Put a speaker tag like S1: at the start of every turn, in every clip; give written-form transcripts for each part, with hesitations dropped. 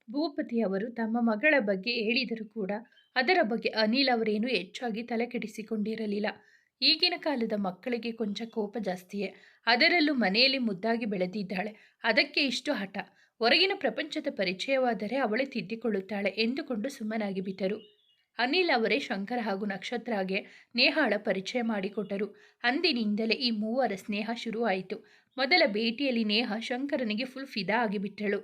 S1: ಭೂಪತಿ ಅವರು ತಮ್ಮ ಮಗಳ ಬಗ್ಗೆ ಹೇಳಿದರೂ ಕೂಡ ಅದರ ಬಗ್ಗೆ ಅನಿಲ್ ಅವರೇನು ಹೆಚ್ಚಾಗಿ ತಲೆಕೆಡಿಸಿಕೊಂಡಿರಲಿಲ್ಲ. ಈಗಿನ ಕಾಲದ ಮಕ್ಕಳಿಗೆ ಕೊಂಚ ಕೋಪ ಜಾಸ್ತಿಯೇ. ಅದರಲ್ಲೂ ಮನೆಯಲ್ಲಿ ಮುದ್ದಾಗಿ ಬೆಳೆದಿದ್ದಾಳೆ, ಅದಕ್ಕೆ ಇಷ್ಟು ಹಠ. ಹೊರಗಿನ ಪ್ರಪಂಚದ ಪರಿಚಯವಾದರೆ ಅವಳೇ ತಿದ್ದಿಕೊಳ್ಳುತ್ತಾಳೆ ಎಂದುಕೊಂಡು ಸುಮ್ಮನಾಗಿ ಬಿಟ್ಟರು. ಅನಿಲ್ ಅವರೇ ಶಂಕರ ಹಾಗೂ ನಕ್ಷತ್ರಾಗೆ ನೇಹಾಳ ಪರಿಚಯ ಮಾಡಿಕೊಟ್ಟರು. ಅಂದಿನಿಂದಲೇ ಈ ಮೂವರ ಸ್ನೇಹ ಶುರುವಾಯಿತು. ಮೊದಲ ಭೇಟಿಯಲ್ಲಿ ನೇಹ ಶಂಕರನಿಗೆ ಫುಲ್ ಫಿದಾ ಆಗಿಬಿಟ್ಟಳು.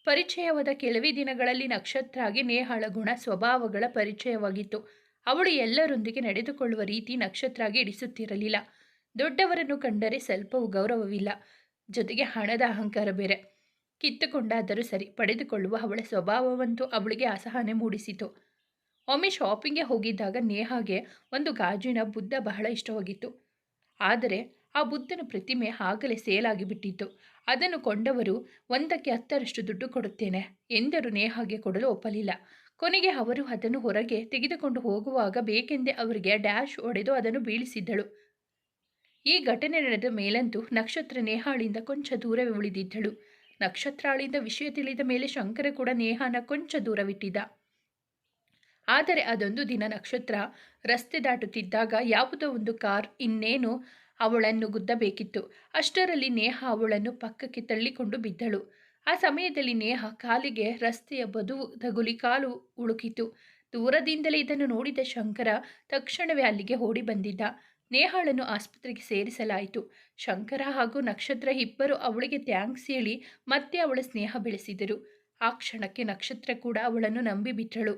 S1: ಪರಿಚಯವಾದ ಕೆಲವೇ ದಿನಗಳಲ್ಲಿ ನಕ್ಷತ್ರಾಗೆ ನೇಹಾಳ ಗುಣ ಸ್ವಭಾವಗಳ ಪರಿಚಯವಾಗಿತ್ತು. ಅವಳು ಎಲ್ಲರೊಂದಿಗೆ ನಡೆದುಕೊಳ್ಳುವ ರೀತಿ ನಕ್ಷತ್ರಾಗೆ ಹಿಡಿಸುತ್ತಿರಲಿಲ್ಲ. ದೊಡ್ಡವರನ್ನು ಕಂಡರೆ ಸ್ವಲ್ಪವೂ ಗೌರವವಿಲ್ಲ, ಜೊತೆಗೆ ಹಣದ ಅಹಂಕಾರ ಬೇರೆ. ಕಿತ್ತುಕೊಂಡಾದರೂ ಸರಿ, ಪಡೆದುಕೊಳ್ಳುವ ಅವಳ ಸ್ವಭಾವವಂತೂ ಅವಳಿಗೆ ಅಸಹನೆ ಮೂಡಿಸಿತು. ಒಮ್ಮೆ ಶಾಪಿಂಗ್ಗೆ ಹೋಗಿದ್ದಾಗ ನೇಹಾಗೆ ಒಂದು ಗಾಜಿನ ಬುದ್ಧ ಬಹಳ ಇಷ್ಟವಾಗಿತ್ತು. ಆದರೆ ಆ ಬುದ್ಧನ ಪ್ರತಿಮೆ ಆಗಲೇ ಸೇಲ್ ಆಗಿಬಿಟ್ಟಿತ್ತು. ಅದನ್ನು ಕೊಂಡವರು ಒಂದಕ್ಕೆ 10ರಷ್ಟು ದುಡ್ಡು ಕೊಡುತ್ತೇನೆ ಎಂದರೂ ನೇಹಾಗೆ ಕೊಡಲು ಒಪ್ಪಲಿಲ್ಲ. ಕೊನೆಗೆ ಅವರು ಅದನ್ನು ಹೊರಗೆ ತೆಗೆದುಕೊಂಡು ಹೋಗುವಾಗ ಬೇಕೆಂದೇ ಅವರಿಗೆ ಡ್ಯಾಶ್ ಹೊಡೆದು ಅದನ್ನು ಬೀಳಿಸಿದ್ದಳು. ಈ ಘಟನೆ ನಡೆದ ಮೇಲಂತೂ ನಕ್ಷತ್ರ ನೇಹಾಳಿಂದ ಕೊಂಚ ದೂರವೇ ಉಳಿದಿದ್ದಳು. ನಕ್ಷತ್ರಾಳಿಂದ ವಿಷಯ ತಿಳಿದ ಮೇಲೆ ಶಂಕರ ಕೂಡ ನೇಹಾನ ಕೊಂಚ ದೂರವಿಟ್ಟಿದ್ದ. ಆದರೆ ಅದೊಂದು ದಿನ ನಕ್ಷತ್ರ ರಸ್ತೆ ದಾಟುತ್ತಿದ್ದಾಗ ಯಾವುದೋ ಒಂದು ಕಾರ್ ಇನ್ನೇನು ಅವಳನ್ನು ಗುದ್ದಬೇಕಿತ್ತು. ಅಷ್ಟರಲ್ಲಿ ನೇಹ ಅವಳನ್ನು ಪಕ್ಕಕ್ಕೆ ತಳ್ಳಿಕೊಂಡು ಬಿದ್ದಳು. ಆ ಸಮಯದಲ್ಲಿ ನೇಹ ಕಾಲಿಗೆ ರಸ್ತೆಯ ಬದುವು ತಗುಲಿ ಕಾಲು ಉಳುಕಿತು. ದೂರದಿಂದಲೇ ಇದನ್ನು ನೋಡಿದ ಶಂಕರ ತಕ್ಷಣವೇ ಅಲ್ಲಿಗೆ ಓಡಿ ಬಂದಿದ್ದ. ನೇಹಾಳನ್ನು ಆಸ್ಪತ್ರೆಗೆ ಸೇರಿಸಲಾಯಿತು. ಶಂಕರ ಹಾಗೂ ನಕ್ಷತ್ರ ಇಬ್ಬರು ಅವಳಿಗೆ ಥ್ಯಾಂಕ್ಸ್ ಹೇಳಿ ಮತ್ತೆ ಅವಳ ಸ್ನೇಹ ಬೆಳೆಸಿದರು. ಆ ಕ್ಷಣಕ್ಕೆ ನಕ್ಷತ್ರ ಕೂಡ ಅವಳನ್ನು ನಂಬಿಬಿಟ್ಟಳು.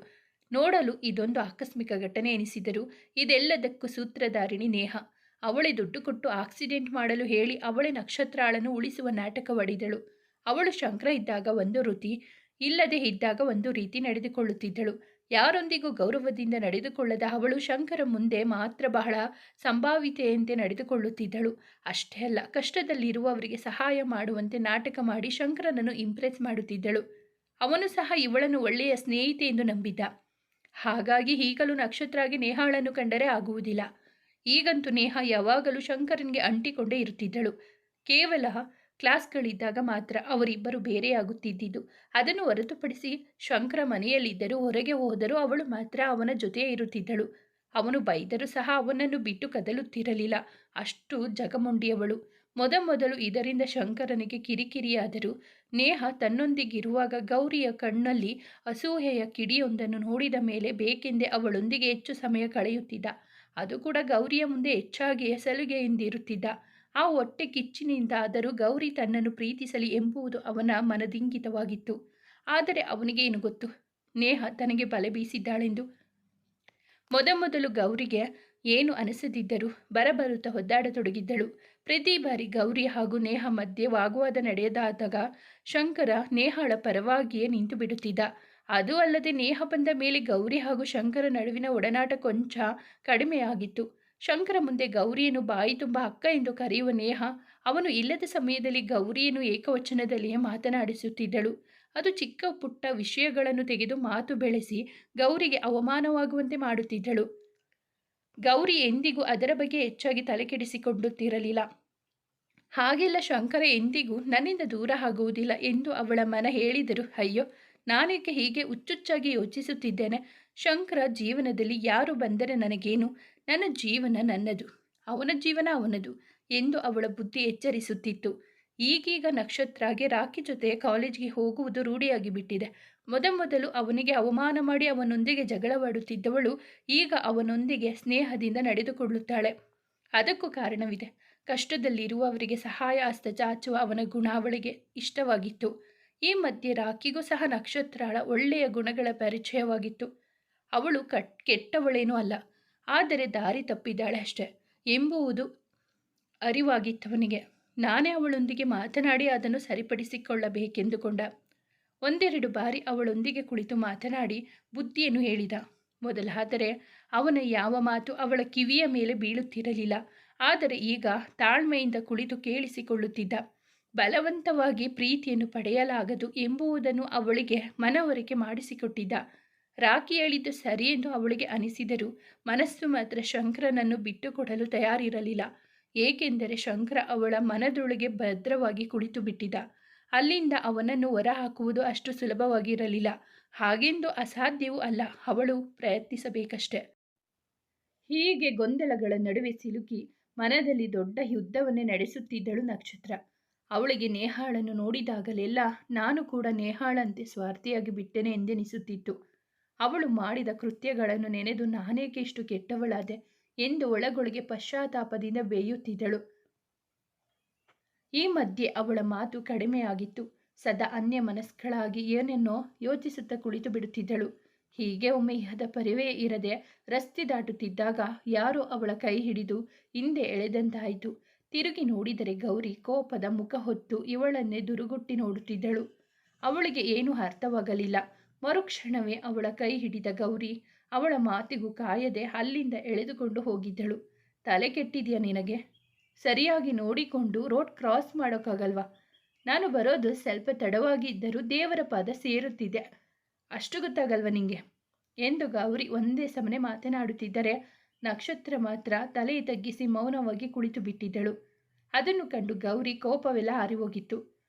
S1: ನೋಡಲು ಇದೊಂದು ಆಕಸ್ಮಿಕ ಘಟನೆ ಎನಿಸಿದರೂ ಇದೆಲ್ಲದಕ್ಕೂ ಸೂತ್ರಧಾರಿಣಿ ನೇಹ. ಅವಳೇ ದುಡ್ಡು ಕೊಟ್ಟು ಆಕ್ಸಿಡೆಂಟ್ ಮಾಡಲು ಹೇಳಿ ಅವಳೇ ನಕ್ಷತ್ರಾಳನ್ನು ಉಳಿಸುವ ನಾಟಕವಾಡಿದಳು. ಅವಳು ಶಂಕರ ಇದ್ದಾಗ ಒಂದು ರೀತಿ, ಇಲ್ಲದೆ ಇದ್ದಾಗ ಒಂದು ರೀತಿ ನಡೆದುಕೊಳ್ಳುತ್ತಿದ್ದಳು. ಯಾರೊಂದಿಗೂ ಗೌರವದಿಂದ ನಡೆದುಕೊಳ್ಳದ ಅವಳು ಶಂಕರ ಮುಂದೆ ಮಾತ್ರ ಬಹಳ ಸಂಭಾವಿತೆಯಂತೆ ನಡೆದುಕೊಳ್ಳುತ್ತಿದ್ದಳು. ಅಷ್ಟೇ ಅಲ್ಲ, ಕಷ್ಟದಲ್ಲಿರುವವರಿಗೆ ಸಹಾಯ ಮಾಡುವಂತೆ ನಾಟಕ ಮಾಡಿ ಶಂಕರನನ್ನು ಇಂಪ್ರೆಸ್ ಮಾಡುತ್ತಿದ್ದಳು. ಅವನು ಸಹ ಇವಳನ್ನು ಒಳ್ಳೆಯ ಸ್ನೇಹಿತೆ ಎಂದು ನಂಬಿದ್ದ. ಹಾಗಾಗಿ ಈಗಲೂ ನಕ್ಷತ್ರಾಗೆ ನೇಹಾಳನ್ನು ಕಂಡರೆ ಆಗುವುದಿಲ್ಲ. ಈಗಂತೂ ನೇಹ ಯಾವಾಗಲೂ ಶಂಕರನಿಗೆ ಅಂಟಿಕೊಂಡೇ ಇರುತ್ತಿದ್ದಳು. ಕೇವಲ ಕ್ಲಾಸ್ಗಳಿದ್ದಾಗ ಮಾತ್ರ ಅವರಿಬ್ಬರು ಬೇರೆಯಾಗುತ್ತಿದ್ದುದು. ಅದನ್ನು ಹೊರತುಪಡಿಸಿ ಶಂಕರ ಮನೆಯಲ್ಲಿದ್ದರೂ ಹೊರಗೆ ಹೋದರೂ ಅವಳು ಮಾತ್ರ ಅವನ ಜೊತೆಯೇ ಇರುತ್ತಿದ್ದಳು. ಅವನು ಬೈದರೂ ಸಹ ಅವನನ್ನು ಬಿಟ್ಟು ಕದಲುತ್ತಿರಲಿಲ್ಲ. ಅಷ್ಟು ಜಗಮೊಂಡಿಯವಳು. ಮೊದಮೊದಲು ಇದರಿಂದ ಶಂಕರನಿಗೆ ಕಿರಿಕಿರಿಯಾದರೂ ನೇಹ ತನ್ನೊಂದಿಗಿರುವಾಗ ಗೌರಿಯ ಕಣ್ಣಲ್ಲಿ ಅಸೂಯೆಯ ಕಿಡಿಯೊಂದನ್ನು ನೋಡಿದ ಮೇಲೆ ಬೇಕೆಂದೇ ಅವಳೊಂದಿಗೆ ಹೆಚ್ಚು ಸಮಯ ಕಳೆಯುತ್ತಿದ್ದ. ಅದು ಕೂಡ ಗೌರಿಯ ಮುಂದೆ ಹೆಚ್ಚಾಗಿಯೇ ಸಲುಗೆಯಿಂದಿರುತ್ತಿದ್ದ. ಆ ಹೊಟ್ಟೆ ಕಿಚ್ಚಿನಿಂದಾದರೂ ಗೌರಿ ತನ್ನನ್ನು ಪ್ರೀತಿಸಲಿ ಎಂಬುದು ಅವನ ಮನದಿಂಗಿತವಾಗಿತ್ತು. ಆದರೆ ಅವನಿಗೇನು ಗೊತ್ತು, ನೇಹ ತನಗೆ ಬಲೆ ಬೀಸಿದ್ದಾಳೆಂದು. ಮೊದಮೊದಲು ಗೌರಿಗೆ ಏನು ಅನಿಸದಿದ್ದರೂ ಬರಬರುತ್ತಾ ಒದ್ದಾಡತೊಡಗಿದ್ದಳು. ಪ್ರತಿ ಬಾರಿ ಗೌರಿ ಹಾಗೂ ನೇಹ ಮಧ್ಯೆ ವಾಗ್ವಾದ ನಡೆಯದಾದಾಗ ಶಂಕರ ನೇಹಾಳ ಪರವಾಗಿಯೇ ನಿಂತು ಬಿಡುತ್ತಿದ್ದ. ಅದು ಅಲ್ಲದೆ ನೇಹ ಬಂದ ಮೇಲೆ ಗೌರಿ ಹಾಗೂ ಶಂಕರ ನಡುವಿನ ಒಡನಾಟ ಕೊಂಚ ಕಡಿಮೆಯಾಗಿತ್ತು. ಶಂಕರ ಮುಂದೆ ಗೌರಿಯನ್ನು ಬಾಯಿ ತುಂಬ ಅಕ್ಕ ಎಂದು ಕರೆಯುವ ನೇಹ ಅವನು ಇಲ್ಲದ ಸಮಯದಲ್ಲಿ ಗೌರಿಯನ್ನು ಏಕವಚನದಲ್ಲಿಯೇ ಮಾತನಾಡಿಸುತ್ತಿದ್ದಳು. ಅದು ಚಿಕ್ಕ ಪುಟ್ಟ ವಿಷಯಗಳನ್ನು ತೆಗೆದು ಮಾತು ಬೆಳೆಸಿ ಗೌರಿಗೆ ಅವಮಾನವಾಗುವಂತೆ ಮಾಡುತ್ತಿದ್ದಳು. ಗೌರಿ ಎಂದಿಗೂ ಅದರ ಬಗ್ಗೆ ಹೆಚ್ಚಾಗಿ ತಲೆಕೆಡಿಸಿಕೊಳ್ಳುತ್ತಿರಲಿಲ್ಲ. ಹಾಗೆಲ್ಲ ಶಂಕರ ಎಂದಿಗೂ ನನ್ನಿಂದ ದೂರ ಆಗುವುದಿಲ್ಲ ಎಂದು ಅವಳ ಮನ ಹೇಳಿದರು. ಅಯ್ಯೋ, ನಾನೇಕೆ ಹೀಗೆ ಹುಚ್ಚುಚ್ಚಾಗಿ ಯೋಚಿಸುತ್ತಿದ್ದೇನೆ. ಶಂಕರ ಜೀವನದಲ್ಲಿ ಯಾರು ಬಂದರೆ ನನಗೇನು, ನನ್ನ ಜೀವನ ನನ್ನದು, ಅವನ ಜೀವನ ಅವನದು ಎಂದು ಅವಳ ಬುದ್ಧಿ ಎಚ್ಚರಿಸುತ್ತಿತ್ತು. ಈಗೀಗ ನಕ್ಷತ್ರಾಗೆ ರಾಕಿ ಜೊತೆ ಕಾಲೇಜಿಗೆ ಹೋಗುವುದು ರೂಢಿಯಾಗಿ ಬಿಟ್ಟಿದೆ. ಮೊದಮೊದಲು ಅವನಿಗೆ ಅವಮಾನ ಮಾಡಿ ಅವನೊಂದಿಗೆ ಜಗಳವಾಡುತ್ತಿದ್ದವಳು ಈಗ ಅವನೊಂದಿಗೆ ಸ್ನೇಹದಿಂದ ನಡೆದುಕೊಳ್ಳುತ್ತಾಳೆ. ಅದಕ್ಕೂ ಕಾರಣವಿದೆ. ಕಷ್ಟದಲ್ಲಿರುವವರಿಗೆ ಸಹಾಯ ಹಸ್ತ ಚಾಚುವ ಅವನ ಗುಣ ಅವಳಿಗೆ ಇಷ್ಟವಾಗಿತ್ತು. ಈ ಮಧ್ಯೆ ರಾಕಿಗೂ ಸಹ ನಕ್ಷತ್ರಾಳ ಒಳ್ಳೆಯ ಗುಣಗಳ ಪರಿಚಯವಾಗಿತ್ತು. ಅವಳು ಕೆಟ್ಟವಳೇನೂ ಅಲ್ಲ, ಆದರೆ ದಾರಿ ತಪ್ಪಿದ್ದಾಳೆ ಅಷ್ಟೆ ಎಂಬುವುದು ಅರಿವಾಗಿತ್ತವನಿಗೆ. ನಾನೇ ಅವಳೊಂದಿಗೆ ಮಾತನಾಡಿ ಅದನ್ನು ಸರಿಪಡಿಸಿಕೊಳ್ಳಬೇಕೆಂದುಕೊಂಡ. ಒಂದೆರಡು ಬಾರಿ ಅವಳೊಂದಿಗೆ ಕುಳಿತು ಮಾತನಾಡಿ ಬುದ್ಧಿಯನ್ನು ಹೇಳಿದ. ಮೊದಲಾದರೆ ಅವನ ಯಾವ ಮಾತು ಅವಳ ಕಿವಿಯ ಮೇಲೆ ಬೀಳುತ್ತಿರಲಿಲ್ಲ. ಆದರೆ ಈಗ ತಾಳ್ಮೆಯಿಂದ ಕುಳಿತು ಕೇಳಿಸಿಕೊಳ್ಳುತ್ತಿದ್ದ. ಬಲವಂತವಾಗಿ ಪ್ರೀತಿಯನ್ನು ಪಡೆಯಲಾಗದು ಎಂಬುದನ್ನು ಅವಳಿಗೆ ಮನವರಿಕೆ ಮಾಡಿಸಿಕೊಟ್ಟಿದ್ದ. ರಾಕಿ ಹೇಳಿದ್ದು ಸರಿ ಎಂದು ಅವಳಿಗೆ ಅನಿಸಿದರೂ ಮನಸ್ಸು ಮಾತ್ರ ಶಂಕರನನ್ನು ಬಿಟ್ಟುಕೊಡಲು ತಯಾರಿರಲಿಲ್ಲ. ಏಕೆಂದರೆ ಶಂಕರ ಅವಳ ಮನದೊಳಗೆ ಭದ್ರವಾಗಿ ಕುಳಿತು ಬಿಟ್ಟಿದ್ದ. ಅಲ್ಲಿಂದ ಅವನನ್ನು ಹೊರಹಾಕುವುದು ಅಷ್ಟು ಸುಲಭವಾಗಿರಲಿಲ್ಲ. ಹಾಗೆಂದು ಅಸಾಧ್ಯವೂ ಅಲ್ಲ, ಅವಳು ಪ್ರಯತ್ನಿಸಬೇಕಷ್ಟೆ. ಹೀಗೆ ಗೊಂದಲಗಳ ನಡುವೆ ಸಿಲುಕಿ ಮನದಲ್ಲಿ ದೊಡ್ಡ ಯುದ್ಧವನ್ನೇ ನಡೆಸುತ್ತಿದ್ದಳು ನಕ್ಷತ್ರ. ಅವಳಿಗೆ ನೇಹಾಳನ್ನು ನೋಡಿದಾಗಲೆಲ್ಲ ನಾನು ಕೂಡ ನೇಹಾಳಂತೆ ಸ್ವಾರ್ಥಿಯಾಗಿ ಬಿಟ್ಟೆನೆ ಎಂದೆನಿಸುತ್ತಿತ್ತು. ಅವಳು ಮಾಡಿದ ಕೃತ್ಯಗಳನ್ನು ನೆನೆದು ನಾನೇಕೆ ಇಷ್ಟು ಕೆಟ್ಟವಳಾದೆ ಎಂದು ಒಳಗೊಳಗೆ ಪಶ್ಚಾತ್ತಾಪದಿಂದ ಬೇಯುತ್ತಿದ್ದಳು. ಈ ಮಧ್ಯೆ ಅವಳ ಮಾತು ಕಡಿಮೆಯಾಗಿತ್ತು. ಸದಾ ಅನ್ಯಮನಸ್ಕಳಾಗಿ ಏನನ್ನೋ ಯೋಚಿಸುತ್ತಾ ಕುಳಿತು ಬಿಡುತ್ತಿದ್ದಳು. ಹೀಗೆ ಒಮ್ಮೆ ಇಹದ ಪರಿವೇ ಇರದೆ ರಸ್ತೆ ದಾಟುತ್ತಿದ್ದಾಗ ಯಾರೋ ಅವಳ ಕೈ ಹಿಡಿದು ಹಿಂದೆ ಎಳೆದಂತಾಯಿತು. ತಿರುಗಿ ನೋಡಿದರೆ ಗೌರಿ ಕೋಪದ ಮುಖ ಹೊತ್ತು ಇವಳನ್ನೇ ದುರುಗುಟ್ಟಿ ನೋಡುತ್ತಿದ್ದಳು. ಅವಳಿಗೆ ಏನೂ ಅರ್ಥವಾಗಲಿಲ್ಲ. ಮರುಕ್ಷಣವೇ ಅವಳ ಕೈ ಹಿಡಿದ ಗೌರಿ ಅವಳ ಮಾತಿಗೂ ಕಾಯದೆ ಅಲ್ಲಿಂದ ಎಳೆದುಕೊಂಡು ಹೋಗಿದ್ದಳು. ತಲೆ ಕೆಟ್ಟಿದೆಯಾ ನಿನಗೆ? ಸರಿಯಾಗಿ ನೋಡಿಕೊಂಡು ರೋಡ್ ಕ್ರಾಸ್ ಮಾಡೋಕ್ಕಾಗಲ್ವಾ? ನಾನು ಬರೋದು ಸ್ವಲ್ಪ ತಡವಾಗಿ ಇದ್ದರೂ ದೇವರ ಪಾದ ಸೇರುತ್ತಿದೆ, ಅಷ್ಟು ಗೊತ್ತಾಗಲ್ವ ನಿಂಗೆ ಎಂದು ಗೌರಿ ಒಂದೇ ಸಮನೆ ಮಾತನಾಡುತ್ತಿದ್ದರೆ ನಕ್ಷತ್ರ ಮಾತ್ರ ತಲೆ ತಗ್ಗಿಸಿ ಮೌನವಾಗಿ ಕುಳಿತು ಬಿಟ್ಟಿದ್ದಳು. ಅದನ್ನು ಕಂಡು ಗೌರಿ ಕೋಪವೆಲ್ಲ ಹಾರಿಹೋಗಿತ್ತು.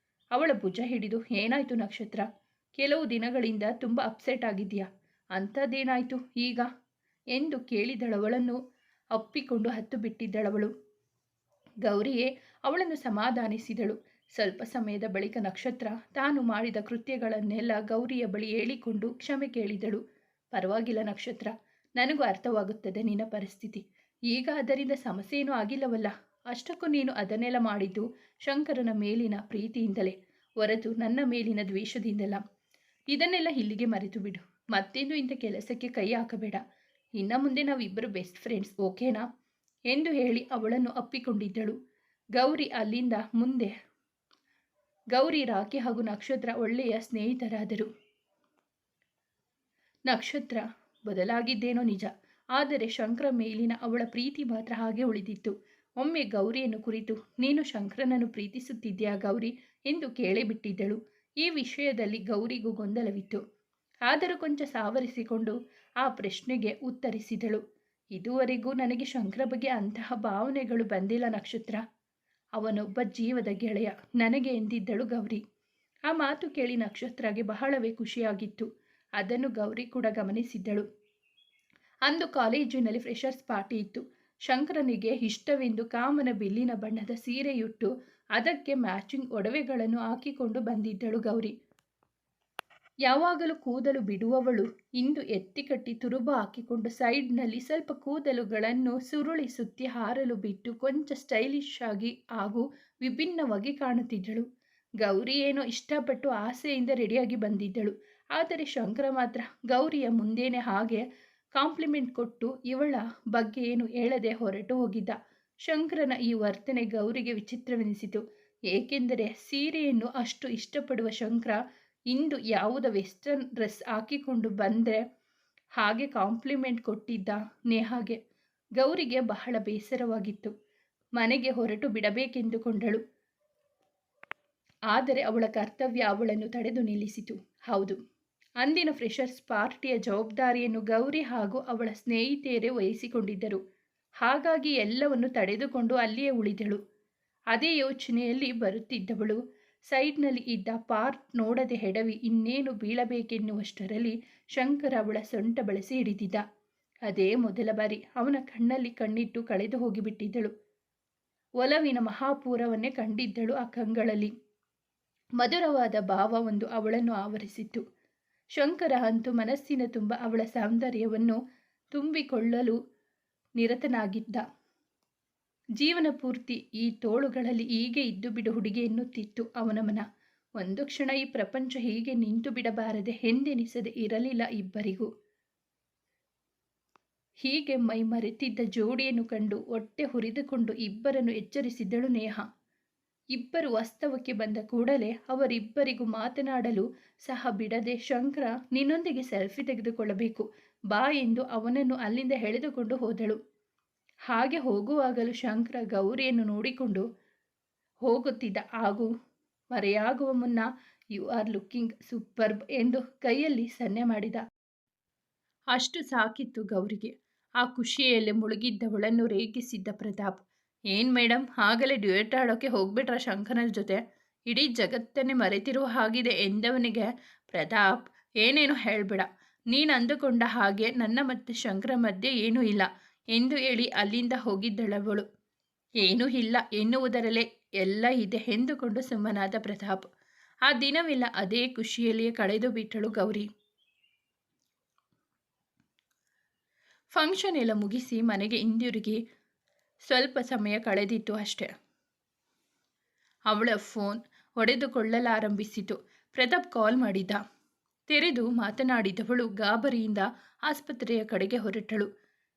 S1: ಅವಳ ಭುಜ ಹಿಡಿದು, ಏನಾಯ್ತು ನಕ್ಷತ್ರ? ಕೆಲವು ದಿನಗಳಿಂದ ತುಂಬ ಅಪ್ಸೆಟ್ ಆಗಿದೆಯಾ? ಅಂಥದ್ದೇನಾಯ್ತು ಈಗ ಎಂದು ಕೇಳಿದಳವಳನ್ನು ಅಪ್ಪಿಕೊಂಡು ಹತ್ತು ಬಿಟ್ಟಿದ್ದಳವಳು. ಗೌರಿಯೇ ಅವಳನ್ನು ಸಮಾಧಾನಿಸಿದಳು. ಸ್ವಲ್ಪ ಸಮಯದ ಬಳಿಕ ನಕ್ಷತ್ರ ತಾನು ಮಾಡಿದ ಕೃತ್ಯಗಳನ್ನೆಲ್ಲ ಗೌರಿಯ ಬಳಿ ಹೇಳಿಕೊಂಡು ಕ್ಷಮೆ ಕೇಳಿದಳು. ಪರವಾಗಿಲ್ಲ ನಕ್ಷತ್ರ, ನನಗೂ ಅರ್ಥವಾಗುತ್ತದೆ ನಿನ್ನ ಪರಿಸ್ಥಿತಿ. ಈಗ ಅದರಿಂದ ಸಮಸ್ಯೆ ಏನೂ ಆಗಿಲ್ಲವಲ್ಲ? ಅಷ್ಟಕ್ಕೂ ನೀನು ಅದನ್ನೆಲ್ಲ ಮಾಡಿದ್ದು ಶಂಕರನ ಮೇಲಿನ ಪ್ರೀತಿಯಿಂದಲೇ ಹೊರತು ನನ್ನ ಮೇಲಿನ ದ್ವೇಷದಿಂದಲ್ಲ. ಇದನ್ನೆಲ್ಲ ಇಲ್ಲಿಗೆ ಮರೆತು ಬಿಡು. ಮತ್ತೆಂದು ಇಂಥ ಕೆಲಸಕ್ಕೆ ಕೈ ಹಾಕಬೇಡ. ಇನ್ನು ಮುಂದೆ ನಾವಿಬ್ಬರು ಬೆಸ್ಟ್ ಫ್ರೆಂಡ್ಸ್, ಓಕೆನಾ ಎಂದು ಹೇಳಿ ಅವಳನ್ನು ಅಪ್ಪಿಕೊಂಡಿದ್ದಳು. ಗೌರಿ ಅಲ್ಲಿಂದ ಮುಂದೆ ಗೌರಿ, ರಾಕಿ ಹಾಗೂ ನಕ್ಷತ್ರ ಒಳ್ಳೆಯ ಸ್ನೇಹಿತರಾದರು. ನಕ್ಷತ್ರ ಬದಲಾಗಿದ್ದೇನೋ ನಿಜ, ಆದರೆ ಶಂಕರ ಮೇಲಿನ ಅವಳ ಪ್ರೀತಿ ಮಾತ್ರ ಹಾಗೆ ಉಳಿದಿತ್ತು. ಒಮ್ಮೆ ಗೌರಿಯನ್ನು ಕುರಿತು, ನೀನು ಶಂಕರನನ್ನು ಪ್ರೀತಿಸುತ್ತಿದ್ದೀಯಾ ಗೌರಿ ಎಂದು ಕೇಳಿಬಿಟ್ಟಿದ್ದಳು. ಈ ವಿಷಯದಲ್ಲಿ ಗೌರಿಗೂ ಗೊಂದಲವಿತ್ತು. ಆದರೂ ಕೊಂಚ ಸಾವರಿಸಿಕೊಂಡು ಆ ಪ್ರಶ್ನೆಗೆ ಉತ್ತರಿಸಿದಳು. ಇದುವರೆಗೂ ನನಗೆ ಶಂಕರ ಬಗ್ಗೆ ಅಂತಹ ಭಾವನೆಗಳು ಬಂದಿಲ್ಲ ನಕ್ಷತ್ರ. ಅವನೊಬ್ಬ ಜೀವದ ಗೆಳೆಯ ನನಗೆ ಎಂದಿದ್ದಳು ಗೌರಿ. ಆ ಮಾತು ಕೇಳಿ ನಕ್ಷತ್ರಗೆ ಬಹಳವೇ ಖುಷಿಯಾಗಿತ್ತು. ಅದನ್ನು ಗೌರಿ ಕೂಡ ಗಮನಿಸಿದ್ದಳು. ಅಂದು ಕಾಲೇಜಿನಲ್ಲಿ ಫ್ರೆಷರ್ಸ್ ಪಾರ್ಟಿ ಇತ್ತು. ಶಂಕರನಿಗೆ ಇಷ್ಟವೆಂದು ಕಾಮನ ಬಿಲ್ಲಿನ ಬಣ್ಣದ ಸೀರೆಯುಟ್ಟು ಅದಕ್ಕೆ ಮ್ಯಾಚಿಂಗ್ ಒಡವೆಗಳನ್ನು ಹಾಕಿಕೊಂಡು ಬಂದಿದ್ದಳು ಗೌರಿ. ಯಾವಾಗಲೂ ಕೂದಲು ಬಿಡುವವಳು ಇಂದು ಎತ್ತಿಕಟ್ಟಿ ತುರುಬ ಹಾಕಿಕೊಂಡು ಸೈಡ್ನಲ್ಲಿ ಸ್ವಲ್ಪ ಕೂದಲುಗಳನ್ನು ಸುರುಳಿ ಸುತ್ತಿ ಹಾರಲು ಬಿಟ್ಟು ಕೊಂಚ ಸ್ಟೈಲಿಶ್ ಆಗಿ ಹಾಗೂ ವಿಭಿನ್ನವಾಗಿ ಕಾಣುತ್ತಿದ್ದಳು. ಗೌರಿ ಏನೋ ಇಷ್ಟಪಟ್ಟು ಆಸೆಯಿಂದ ರೆಡಿಯಾಗಿ ಬಂದಿದ್ದಳು. ಆದರೆ ಶಂಕರ ಮಾತ್ರ ಗೌರಿಯ ಮುಂದೇನೆ ಹಾಗೆ ಕಾಂಪ್ಲಿಮೆಂಟ್ ಕೊಟ್ಟು ಇವಳ ಬಗ್ಗೆ ಏನು ಹೇಳದೆ ಹೊರಟು ಹೋಗಿದ್ದ. ಶಂಕರನ ಈ ವರ್ತನೆ ಗೌರಿಗೆ ವಿಚಿತ್ರವೆನಿಸಿತು. ಏಕೆಂದರೆ ಸೀರೆಯನ್ನು ಅಷ್ಟು ಇಷ್ಟಪಡುವ ಶಂಕರ ಇಂದು ಯಾವುದೋ ವೆಸ್ಟರ್ನ್ ಡ್ರೆಸ್ ಹಾಕಿಕೊಂಡು ಬಂದರೆ ಹಾಗೆ ಕಾಂಪ್ಲಿಮೆಂಟ್ ಕೊಟ್ಟಿದ್ದ ನೇಹಾಗೆ. ಗೌರಿಗೆ ಬಹಳ ಬೇಸರವಾಗಿತ್ತು. ಮನೆಗೆ ಹೊರಟು ಬಿಡಬೇಕೆಂದುಕೊಂಡಳು. ಆದರೆ ಅವಳ ಕರ್ತವ್ಯ ಅವಳನ್ನು ತಡೆದು ನಿಲ್ಲಿಸಿತು. ಹೌದು, ಅಂದಿನ ಫ್ರೆಷರ್ಸ್ ಪಾರ್ಟಿಯ ಜವಾಬ್ದಾರಿಯನ್ನು ಗೌರಿ ಹಾಗೂ ಅವಳ ಸ್ನೇಹಿತೆಯರೇ ವಹಿಸಿಕೊಂಡಿದ್ದರು. ಹಾಗಾಗಿ ಎಲ್ಲವನ್ನು ತಡೆದುಕೊಂಡು ಅಲ್ಲಿಯೇ ಉಳಿದಳು. ಅದೇ ಯೋಚನೆಯಲ್ಲಿ ಬರುತ್ತಿದ್ದವಳು ಸೈಡ್ನಲ್ಲಿ ಇದ್ದ ಪಾರ್ಟ್ ನೋಡದೆ ಹೆಡವಿ ಇನ್ನೇನು ಬೀಳಬೇಕೆನ್ನುವಷ್ಟರಲ್ಲಿ ಶಂಕರ ಅವಳ ಸೊಂಟ ಬಳಸಿ ಹಿಡಿದಿದ್ದ. ಅದೇ ಮೊದಲ ಬಾರಿ ಅವನ ಕಣ್ಣಲ್ಲಿ ಕಣ್ಣಿಟ್ಟು ಕಳೆದು ಹೋಗಿಬಿಟ್ಟಿದ್ದಳು. ಒಲವಿನ ಮಹಾಪೂರವನ್ನೇ ಕಂಡಿದ್ದಳು ಆ ಕಂಗಳಲ್ಲಿ. ಮಧುರವಾದ ಭಾವ ಒಂದು ಅವಳನ್ನು ಆವರಿಸಿತ್ತು. ಶಂಕರ ಅಂತೂ ಮನಸ್ಸಿನ ತುಂಬ ಅವಳ ಸೌಂದರ್ಯವನ್ನು ತುಂಬಿಕೊಳ್ಳಲು ನಿರತನಾಗಿದ್ದ. ಜೀವನ ಪೂರ್ತಿ ಈ ತೋಳುಗಳಲ್ಲಿ ಹೀಗೆ ಇದ್ದು ಬಿಡು ಹುಡುಗಿ ಎನ್ನುತ್ತಿತ್ತು ಅವನ ಮನ. ಒಂದು ಕ್ಷಣ ಈ ಪ್ರಪಂಚ ಹೀಗೆ ನಿಂತು ಬಿಡಬಾರದೆ ಎಂದೆನಿಸದೆ ಇರಲಿಲ್ಲ ಇಬ್ಬರಿಗೂ. ಹೀಗೆ ಮೈ ಮರೆತಿದ್ದ ಜೋಡಿಯನ್ನು ಕಂಡು ಹೊಟ್ಟೆ ಹುರಿದುಕೊಂಡು ಇಬ್ಬರನ್ನು ಎಚ್ಚರಿಸಿದ್ದಳು ನೇಹ. ಇಬ್ಬರು ವಾಸ್ತವಕ್ಕೆ ಬಂದ ಕೂಡಲೇ ಅವರಿಬ್ಬರಿಗೂ ಮಾತನಾಡಲು ಸಹ ಬಿಡದೆ ಶಂಕರ, ನಿನ್ನೊಂದಿಗೆ ಸೆಲ್ಫಿ ತೆಗೆದುಕೊಳ್ಳಬೇಕು ಬಾ ಎಂದು ಅವನನ್ನು ಅಲ್ಲಿಂದ ಎಳೆದುಕೊಂಡು ಹೋದಳು. ಹಾಗೆ ಹೋಗುವಾಗಲೂ ಶಂಕರ ಗೌರಿಯನ್ನು ನೋಡಿಕೊಂಡು ಹೋಗುತ್ತಿದ್ದ ಹಾಗೂ ಮರೆಯಾಗುವ ಮುನ್ನ ಯು ಆರ್ ಲುಕಿಂಗ್ ಸೂಪರ್ಬ್ ಎಂದು ಕೈಯಲ್ಲಿ ಸನ್ನೆ ಮಾಡಿದ. ಅಷ್ಟು ಸಾಕಿತ್ತು ಗೌರಿಗೆ. ಆ ಖುಷಿಯಲ್ಲೇ ಮುಳುಗಿದ್ದವಳನ್ನು ರೇಗಿಸಿದ್ದ ಪ್ರತಾಪ್, ಏನ್ ಮೇಡಮ್ ಆಗಲೇ ಡ್ಯೂಯೆಟ್ ಆಡೋಕ್ಕೆ ಹೋಗ್ಬಿಟ್ರ ಶಂಕರನ ಜೊತೆ ಇಡೀ ಜಗತ್ತನ್ನೇ ಮರೆತಿರುವ ಹಾಗಿದೆ ಎಂದವನಿಗೆ ಪ್ರತಾಪ್ ಏನೇನು ಹೇಳಬೇಡ. ನೀನು ಅಂದುಕೊಂಡ ಹಾಗೆ ನನ್ನ ಮತ್ತು ಶಂಕರ ಮಧ್ಯೆ ಏನೂ ಇಲ್ಲ ಎಂದು ಹೇಳಿ ಅಲ್ಲಿಂದ ಹೋಗಿದ್ದಳವಳು. ಏನೂ ಇಲ್ಲ ಎನ್ನುವುದರಲ್ಲೇ ಎಲ್ಲ ಇದೆ ಎಂದುಕೊಂಡು ಸುಮ್ಮನಾದ ಪ್ರತಾಪ್. ಆ ದಿನವೆಲ್ಲ ಅದೇ ಖುಷಿಯಲ್ಲಿಯೇ ಕಳೆದು ಬಿಟ್ಟಳು ಗೌರಿ. ಫಂಕ್ಷನ್ ಎಲ್ಲ ಮುಗಿಸಿ ಮನೆಗೆ ಹಿಂದಿರುಗಿ ಸ್ವಲ್ಪ ಸಮಯ ಕಳೆದಿತ್ತು ಅಷ್ಟೆ. ಅವಳ ಫೋನ್ ಹೊಡೆದುಕೊಳ್ಳಲಾರಂಭಿಸಿತು. ಪ್ರತಾಪ್ ಕಾಲ್ ಮಾಡಿದ್ದ. ತೆರೆದು ಮಾತನಾಡಿದವಳು ಗಾಬರಿಯಿಂದ ಆಸ್ಪತ್ರೆಯ ಕಡೆಗೆ ಹೊರಟಳು.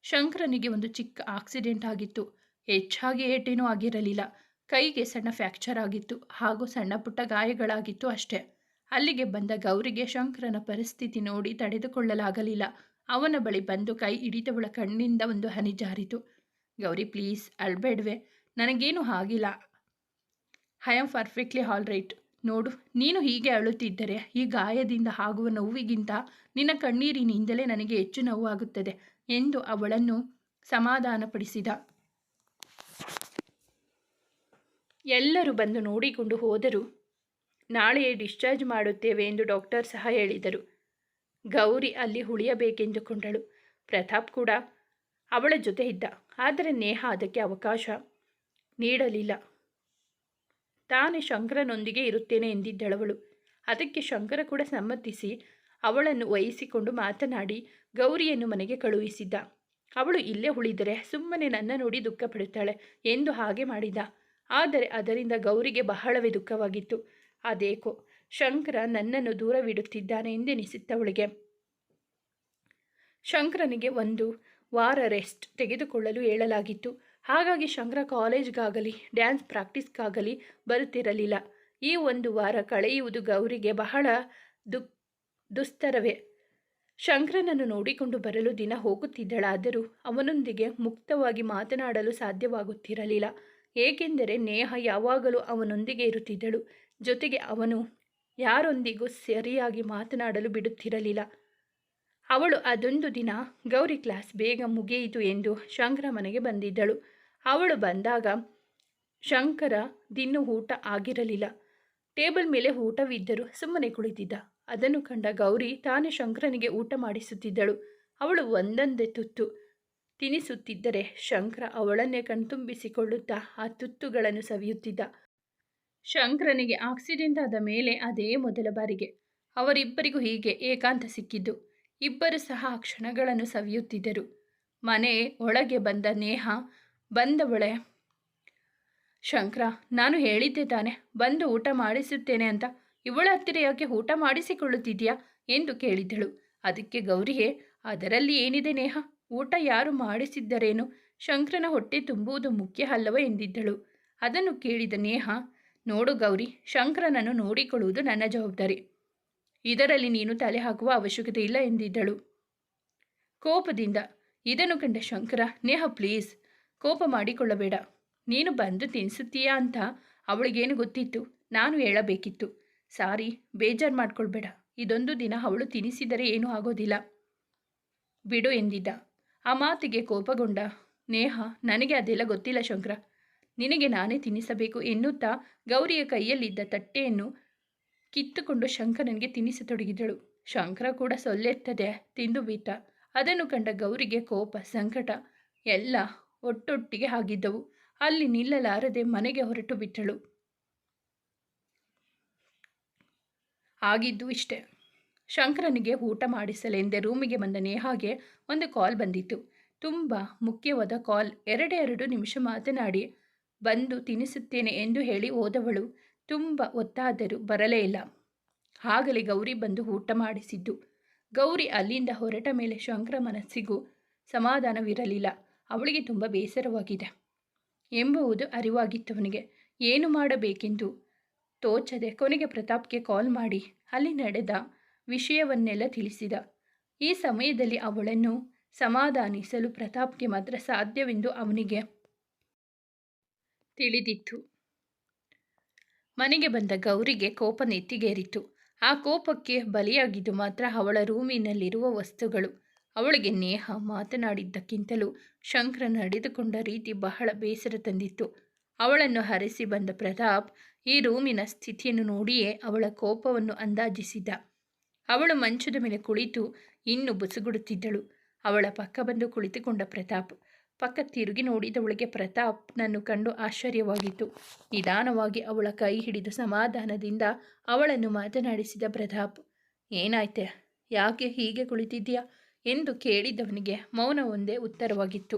S1: ಶಂಕರನಿಗೆ ಒಂದು ಚಿಕ್ಕ ಆಕ್ಸಿಡೆಂಟ್ ಆಗಿತ್ತು. ಹೆಚ್ಚಾಗಿ ಏಟೇನೂ ಆಗಿರಲಿಲ್ಲ. ಕೈಗೆ ಸಣ್ಣ ಫ್ರ್ಯಾಕ್ಚರ್ ಆಗಿತ್ತು ಹಾಗೂ ಸಣ್ಣ ಪುಟ್ಟ ಗಾಯಗಳಾಗಿತ್ತು ಅಷ್ಟೆ. ಅಲ್ಲಿಗೆ ಬಂದ ಗೌರಿಗೆ ಶಂಕರನ ಪರಿಸ್ಥಿತಿ ನೋಡಿ ತಡೆದುಕೊಳ್ಳಲಾಗಲಿಲ್ಲ. ಅವನ ಬಳಿ ಬಂದು ಕೈ ಹಿಡಿದವಳ ಕಣ್ಣಿಂದ ಒಂದು ಹನಿ ಜಾರಿತು. ಗೌರಿ ಪ್ಲೀಸ್ ಅಳ್ಬೇಡ್ವೆ, ನನಗೇನು ಆಗಿಲ್ಲ, I am perfectly all right. ನೋಡು, ನೀನು ಹೀಗೆ ಅಳುತ್ತಿದ್ದರೆ ಈ ಗಾಯದಿಂದ ಆಗುವ ನೋವಿಗಿಂತ ನಿನ್ನ ಕಣ್ಣೀರಿನಿಂದಲೇ ನನಗೆ ಹೆಚ್ಚು ನೋವಾಗುತ್ತದೆ ಎಂದು ಅವಳನ್ನು ಸಮಾಧಾನಪಡಿಸಿದ. ಎಲ್ಲರೂ ಬಂದು ನೋಡಿಕೊಂಡು ಹೋದರು. ನಾಳೆಯೇ ಡಿಸ್ಚಾರ್ಜ್ ಮಾಡುತ್ತೇವೆ ಎಂದು ಡಾಕ್ಟರ್ ಸಹ ಹೇಳಿದರು. ಗೌರಿ ಅಲ್ಲಿ ಉಳಿಯಬೇಕೆಂದುಕೊಂಡಳು. ಪ್ರತಾಪ್ ಕೂಡ ಅವಳ ಜೊತೆ ಇದ್ದ. ಆದರೆ ನೇಹ ಅದಕ್ಕೆ ಅವಕಾಶ ನೀಡಲಿಲ್ಲ. ತಾನೇ ಶಂಕರನೊಂದಿಗೆ ಇರುತ್ತೇನೆ ಎಂದಿದ್ದಳವಳು. ಅದಕ್ಕೆ ಶಂಕರ ಕೂಡ ಸಮ್ಮತಿಸಿ ಅವಳನ್ನು ವಹಿಸಿಕೊಂಡು ಮಾತನಾಡಿ ಗೌರಿಯನ್ನು ಮನೆಗೆ ಕಳುಹಿಸಿದ್ದ. ಅವಳು ಇಲ್ಲೇ ಉಳಿದರೆ ಸುಮ್ಮನೆ ನನ್ನ ನೋಡಿ ದುಃಖಪಡುತ್ತಾಳೆ ಎಂದು ಹಾಗೆ ಮಾಡಿದ. ಆದರೆ ಅದರಿಂದ ಗೌರಿಗೆ ಬಹಳವೇ ದುಃಖವಾಗಿತ್ತು. ಅದೇಕೋ ಶಂಕರ ನನ್ನನ್ನು ದೂರವಿಡುತ್ತಿದ್ದಾನೆ ಎಂದೆನಿಸಿತ್ತವಳಿಗೆ. ಶಂಕರನಿಗೆ 1 ವಾರ ರೆಸ್ಟ್ ತೆಗೆದುಕೊಳ್ಳಲು ಹೇಳಲಾಗಿತ್ತು. ಹಾಗಾಗಿ ಶಂಕರ ಕಾಲೇಜ್ಗಾಗಲಿ ಡ್ಯಾನ್ಸ್ ಪ್ರಾಕ್ಟೀಸ್ಗಾಗಲಿ ಬರುತ್ತಿರಲಿಲ್ಲ. ಈ 1 ವಾರ ಕಳೆಯುವುದು ಗೌರಿಗೆ ಬಹಳ ದುಸ್ತರವೇ. ಶಂಕರನನ್ನು ನೋಡಿಕೊಂಡು ಬರಲು ದಿನ ಹೋಗುತ್ತಿದ್ದಳಾದರೂ ಅವನೊಂದಿಗೆ ಮುಕ್ತವಾಗಿ ಮಾತನಾಡಲು ಸಾಧ್ಯವಾಗುತ್ತಿರಲಿಲ್ಲ. ಏಕೆಂದರೆ ನೇಹ ಯಾವಾಗಲೂ ಅವನೊಂದಿಗೆ ಇರುತ್ತಿದ್ದಳು. ಜೊತೆಗೆ ಅವನು ಯಾರೊಂದಿಗೂ ಸರಿಯಾಗಿ ಮಾತನಾಡಲು ಬಿಡುತ್ತಿರಲಿಲ್ಲ. ಅವಳು ಅದೊಂದು ದಿನ ಗೌರಿ ಕ್ಲಾಸ್ ಬೇಗ ಮುಗಿಯಿತು ಎಂದು ಶಂಕರ ಮನೆಗೆ ಬಂದಿದ್ದಳು. ಅವಳು ಬಂದಾಗ ಶಂಕರ ದಿನ್ನೂ ಊಟ ಆಗಿರಲಿಲ್ಲ. ಟೇಬಲ್ ಮೇಲೆ ಊಟವಿದ್ದರೂ ಸುಮ್ಮನೆ ಕುಳಿತಿದ್ದ. ಅದನ್ನು ಕಂಡ ಗೌರಿ ತಾನೇ ಶಂಕರನಿಗೆ ಊಟ ಮಾಡಿಸುತ್ತಿದ್ದಳು. ಅವಳು ಒಂದೊಂದೇ ತುತ್ತು ತಿನ್ನಿಸುತ್ತಿದ್ದರೆ ಶಂಕರ ಅವಳನ್ನೇ ಕಣ್ತುಂಬಿಸಿಕೊಳ್ಳುತ್ತಾ ಆ ತುತ್ತುಗಳನ್ನು ಸವಿಯುತ್ತಿದ್ದ. ಶಂಕರನಿಗೆ ಆಕ್ಸಿಡೆಂಟ್ ಆದ ಮೇಲೆ ಅದೇ ಮೊದಲ ಬಾರಿಗೆ ಅವರಿಬ್ಬರಿಗೂ ಹೀಗೆ ಏಕಾಂತ ಸಿಕ್ಕಿದ್ದು. ಇಬ್ಬರು ಸಹ ಆ ಕ್ಷಣಗಳನ್ನು ಸವಿಯುತ್ತಿದ್ದರು. ಮನೆ ಒಳಗೆ ಬಂದ ನೇಹ ಬಂದವಳೆ, ಶಂಕರ, ನಾನು ಹೇಳಿದ್ದೆ ತಾನೆ ಬಂದು ಊಟ ಮಾಡಿಸುತ್ತೇನೆ ಅಂತ, ಇವಳ ಹತ್ತಿರ ಯಾಕೆ ಊಟ ಮಾಡಿಸಿಕೊಳ್ಳುತ್ತಿದೆಯಾ ಎಂದು ಕೇಳಿದ್ದಳು. ಅದಕ್ಕೆ ಗೌರಿಯೇ, ಅದರಲ್ಲಿ ಏನಿದೆ ನೇಹ, ಊಟ ಯಾರು ಮಾಡಿಸಿದ್ದರೇನು, ಶಂಕರನ ಹೊಟ್ಟೆ ತುಂಬುವುದು ಮುಖ್ಯ ಅಲ್ಲವ ಎಂದಿದ್ದಳು. ಅದನ್ನು ಕೇಳಿದ ನೇಹ, ನೋಡು ಗೌರಿ, ಶಂಕರನನ್ನು ನೋಡಿಕೊಳ್ಳುವುದು ನನ್ನ ಜವಾಬ್ದಾರಿ, ಇದರಲ್ಲಿ ನೀನು ತಲೆ ಹಾಕುವ ಅವಶ್ಯಕತೆ ಇಲ್ಲ ಎಂದಿದ್ದಳು ಕೋಪದಿಂದ. ಇದನ್ನು ಕಂಡ ಶಂಕರ, ನೇಹ ಪ್ಲೀಸ್ ಕೋಪ ಮಾಡಿಕೊಳ್ಳಬೇಡ, ನೀನು ಬಂದು ತಿನ್ನಿಸುತ್ತೀಯಾ ಅಂತ ಅವಳಿಗೇನು ಗೊತ್ತಿತ್ತು, ನಾನು ಹೇಳಬೇಕಿತ್ತು. ಸಾರಿ, ಬೇಜಾರು ಮಾಡ್ಕೊಳ್ಬೇಡ, ಇದೊಂದು ದಿನ ಅವಳು ತಿನ್ನಿಸಿದರೆ ಏನೂ ಆಗೋದಿಲ್ಲ ಬಿಡು ಎಂದಿದ್ದ. ಆ ಮಾತಿಗೆ ಕೋಪಗೊಂಡ ನೇಹ, ನನಗೆ ಅದೆಲ್ಲ ಗೊತ್ತಿಲ್ಲ ಶಂಕರ, ನಿನಗೆ ನಾನೇ ತಿನ್ನಿಸಬೇಕು ಎನ್ನುತ್ತಾ ಗೌರಿಯ ಕೈಯಲ್ಲಿದ್ದ ತಟ್ಟೆಯನ್ನು ಕಿತ್ತುಕೊಂಡು ಶಂಕರನಿಗೆ ತಿನ್ನಿಸತೊಡಗಿದಳು. ಶಂಕರ ಕೂಡ ಸೊಲ್ಲೆತ್ತದೆ ತಿಂದು ಬಿಟ್ಟ. ಅದನ್ನು ಕಂಡ ಗೌರಿಗೆ ಕೋಪ, ಸಂಕಟ ಎಲ್ಲ ಒಟ್ಟೊಟ್ಟಿಗೆ ಆಗಿದ್ದವು. ಅಲ್ಲಿ ನಿಲ್ಲಲಾರದೆ ಮನೆಗೆ ಹೊರಟು ಬಿಟ್ಟಳು. ಆಗಿದ್ದು ಇಷ್ಟೇ. ಶಂಕರನಿಗೆ ಊಟ ಮಾಡಿಸಲೆಂದೇ ರೂಮಿಗೆ ಬಂದ ನೇಹಾಗೆ ಒಂದು ಕಾಲ್ ಬಂದಿತ್ತು. ತುಂಬ ಮುಖ್ಯವಾದ ಕಾಲ್. 2 ನಿಮಿಷ ಮಾತನಾಡಿ ಬಂದು ತಿನ್ನಿಸುತ್ತೇನೆ ಎಂದು ಹೇಳಿ ಹೋದವಳು ತುಂಬ ಹೊತ್ತಾದರೂ ಬರಲೇ ಇಲ್ಲ. ಆಗಲೇ ಗೌರಿ ಬಂದು ಊಟ ಮಾಡಿಸಿದ್ದು. ಗೌರಿ ಅಲ್ಲಿಂದ ಹೊರಟ ಮೇಲೆ ಶಂಕರ ಮನಸ್ಸಿಗೂ ಸಮಾಧಾನವಿರಲಿಲ್ಲ. ಅವಳಿಗೆ ತುಂಬ ಬೇಸರವಾಗಿದೆ ಎಂಬುದು ಅರಿವಾಗಿತ್ತವನಿಗೆ. ಏನು ಮಾಡಬೇಕೆಂದು ತೋಚದೆ ಕೊನೆಗೆ ಪ್ರತಾಪ್ಗೆ ಕಾಲ್ ಮಾಡಿ ಅಲ್ಲಿ ನಡೆದ ವಿಷಯವನ್ನೆಲ್ಲ ತಿಳಿಸಿದ. ಈ ಸಮಯದಲ್ಲಿ ಅವಳನ್ನು ಸಮಾಧಾನಿಸಲು ಪ್ರತಾಪ್ಗೆ ಮಾತ್ರ ಸಾಧ್ಯವೆಂದು ಅವನಿಗೆ ತಿಳಿದಿತ್ತು. ಮನೆಗೆ ಬಂದ ಗೌರಿಗೆ ಕೋಪ ನೆತ್ತಿಗೇರಿತು. ಆ ಕೋಪಕ್ಕೆ ಬಲಿಯಾಗಿದ್ದು ಮಾತ್ರ ಅವಳ ರೂಮಿನಲ್ಲಿರುವ ವಸ್ತುಗಳು. ಅವಳಿಗೆ ನೇಹ ಮಾತನಾಡಿದ್ದಕ್ಕಿಂತಲೂ ಶಂಕರ ನಡೆದುಕೊಂಡ ರೀತಿ ಬಹಳ ಬೇಸರ ತಂದಿತ್ತು. ಅವಳನ್ನು ಹರಿಸಿ ಬಂದ ಪ್ರತಾಪ್ ಈ ರೂಮಿನ ಸ್ಥಿತಿಯನ್ನು ನೋಡಿಯೇ ಅವಳ ಕೋಪವನ್ನು ಅಂದಾಜಿಸಿದ್ದ. ಅವಳು ಮಂಚದ ಮೇಲೆ ಕುಳಿತು ಇನ್ನೂ ಬುಸುಗುಡುತ್ತಿದ್ದಳು. ಅವಳ ಪಕ್ಕ ಬಂದು ಕುಳಿತುಕೊಂಡ ಪ್ರತಾಪ್. ಪಕ್ಕ ತಿರುಗಿ ನೋಡಿದವಳಿಗೆ ಪ್ರತಾಪ್ನನ್ನು ಕಂಡು ಆಶ್ಚರ್ಯವಾಗಿತ್ತು. ನಿಧಾನವಾಗಿ ಅವಳ ಕೈ ಹಿಡಿದು ಸಮಾಧಾನದಿಂದ ಅವಳನ್ನು ಮಾತನಾಡಿಸಿದ ಪ್ರತಾಪ್. ಏನಾಯ್ತೆ, ಯಾಕೆ ಹೀಗೆ ಕುಳಿತಿದ್ದೀಯಾ ಎಂದು ಕೇಳಿದವನಿಗೆ ಮೌನ ಒಂದೇ ಉತ್ತರವಾಗಿತ್ತು.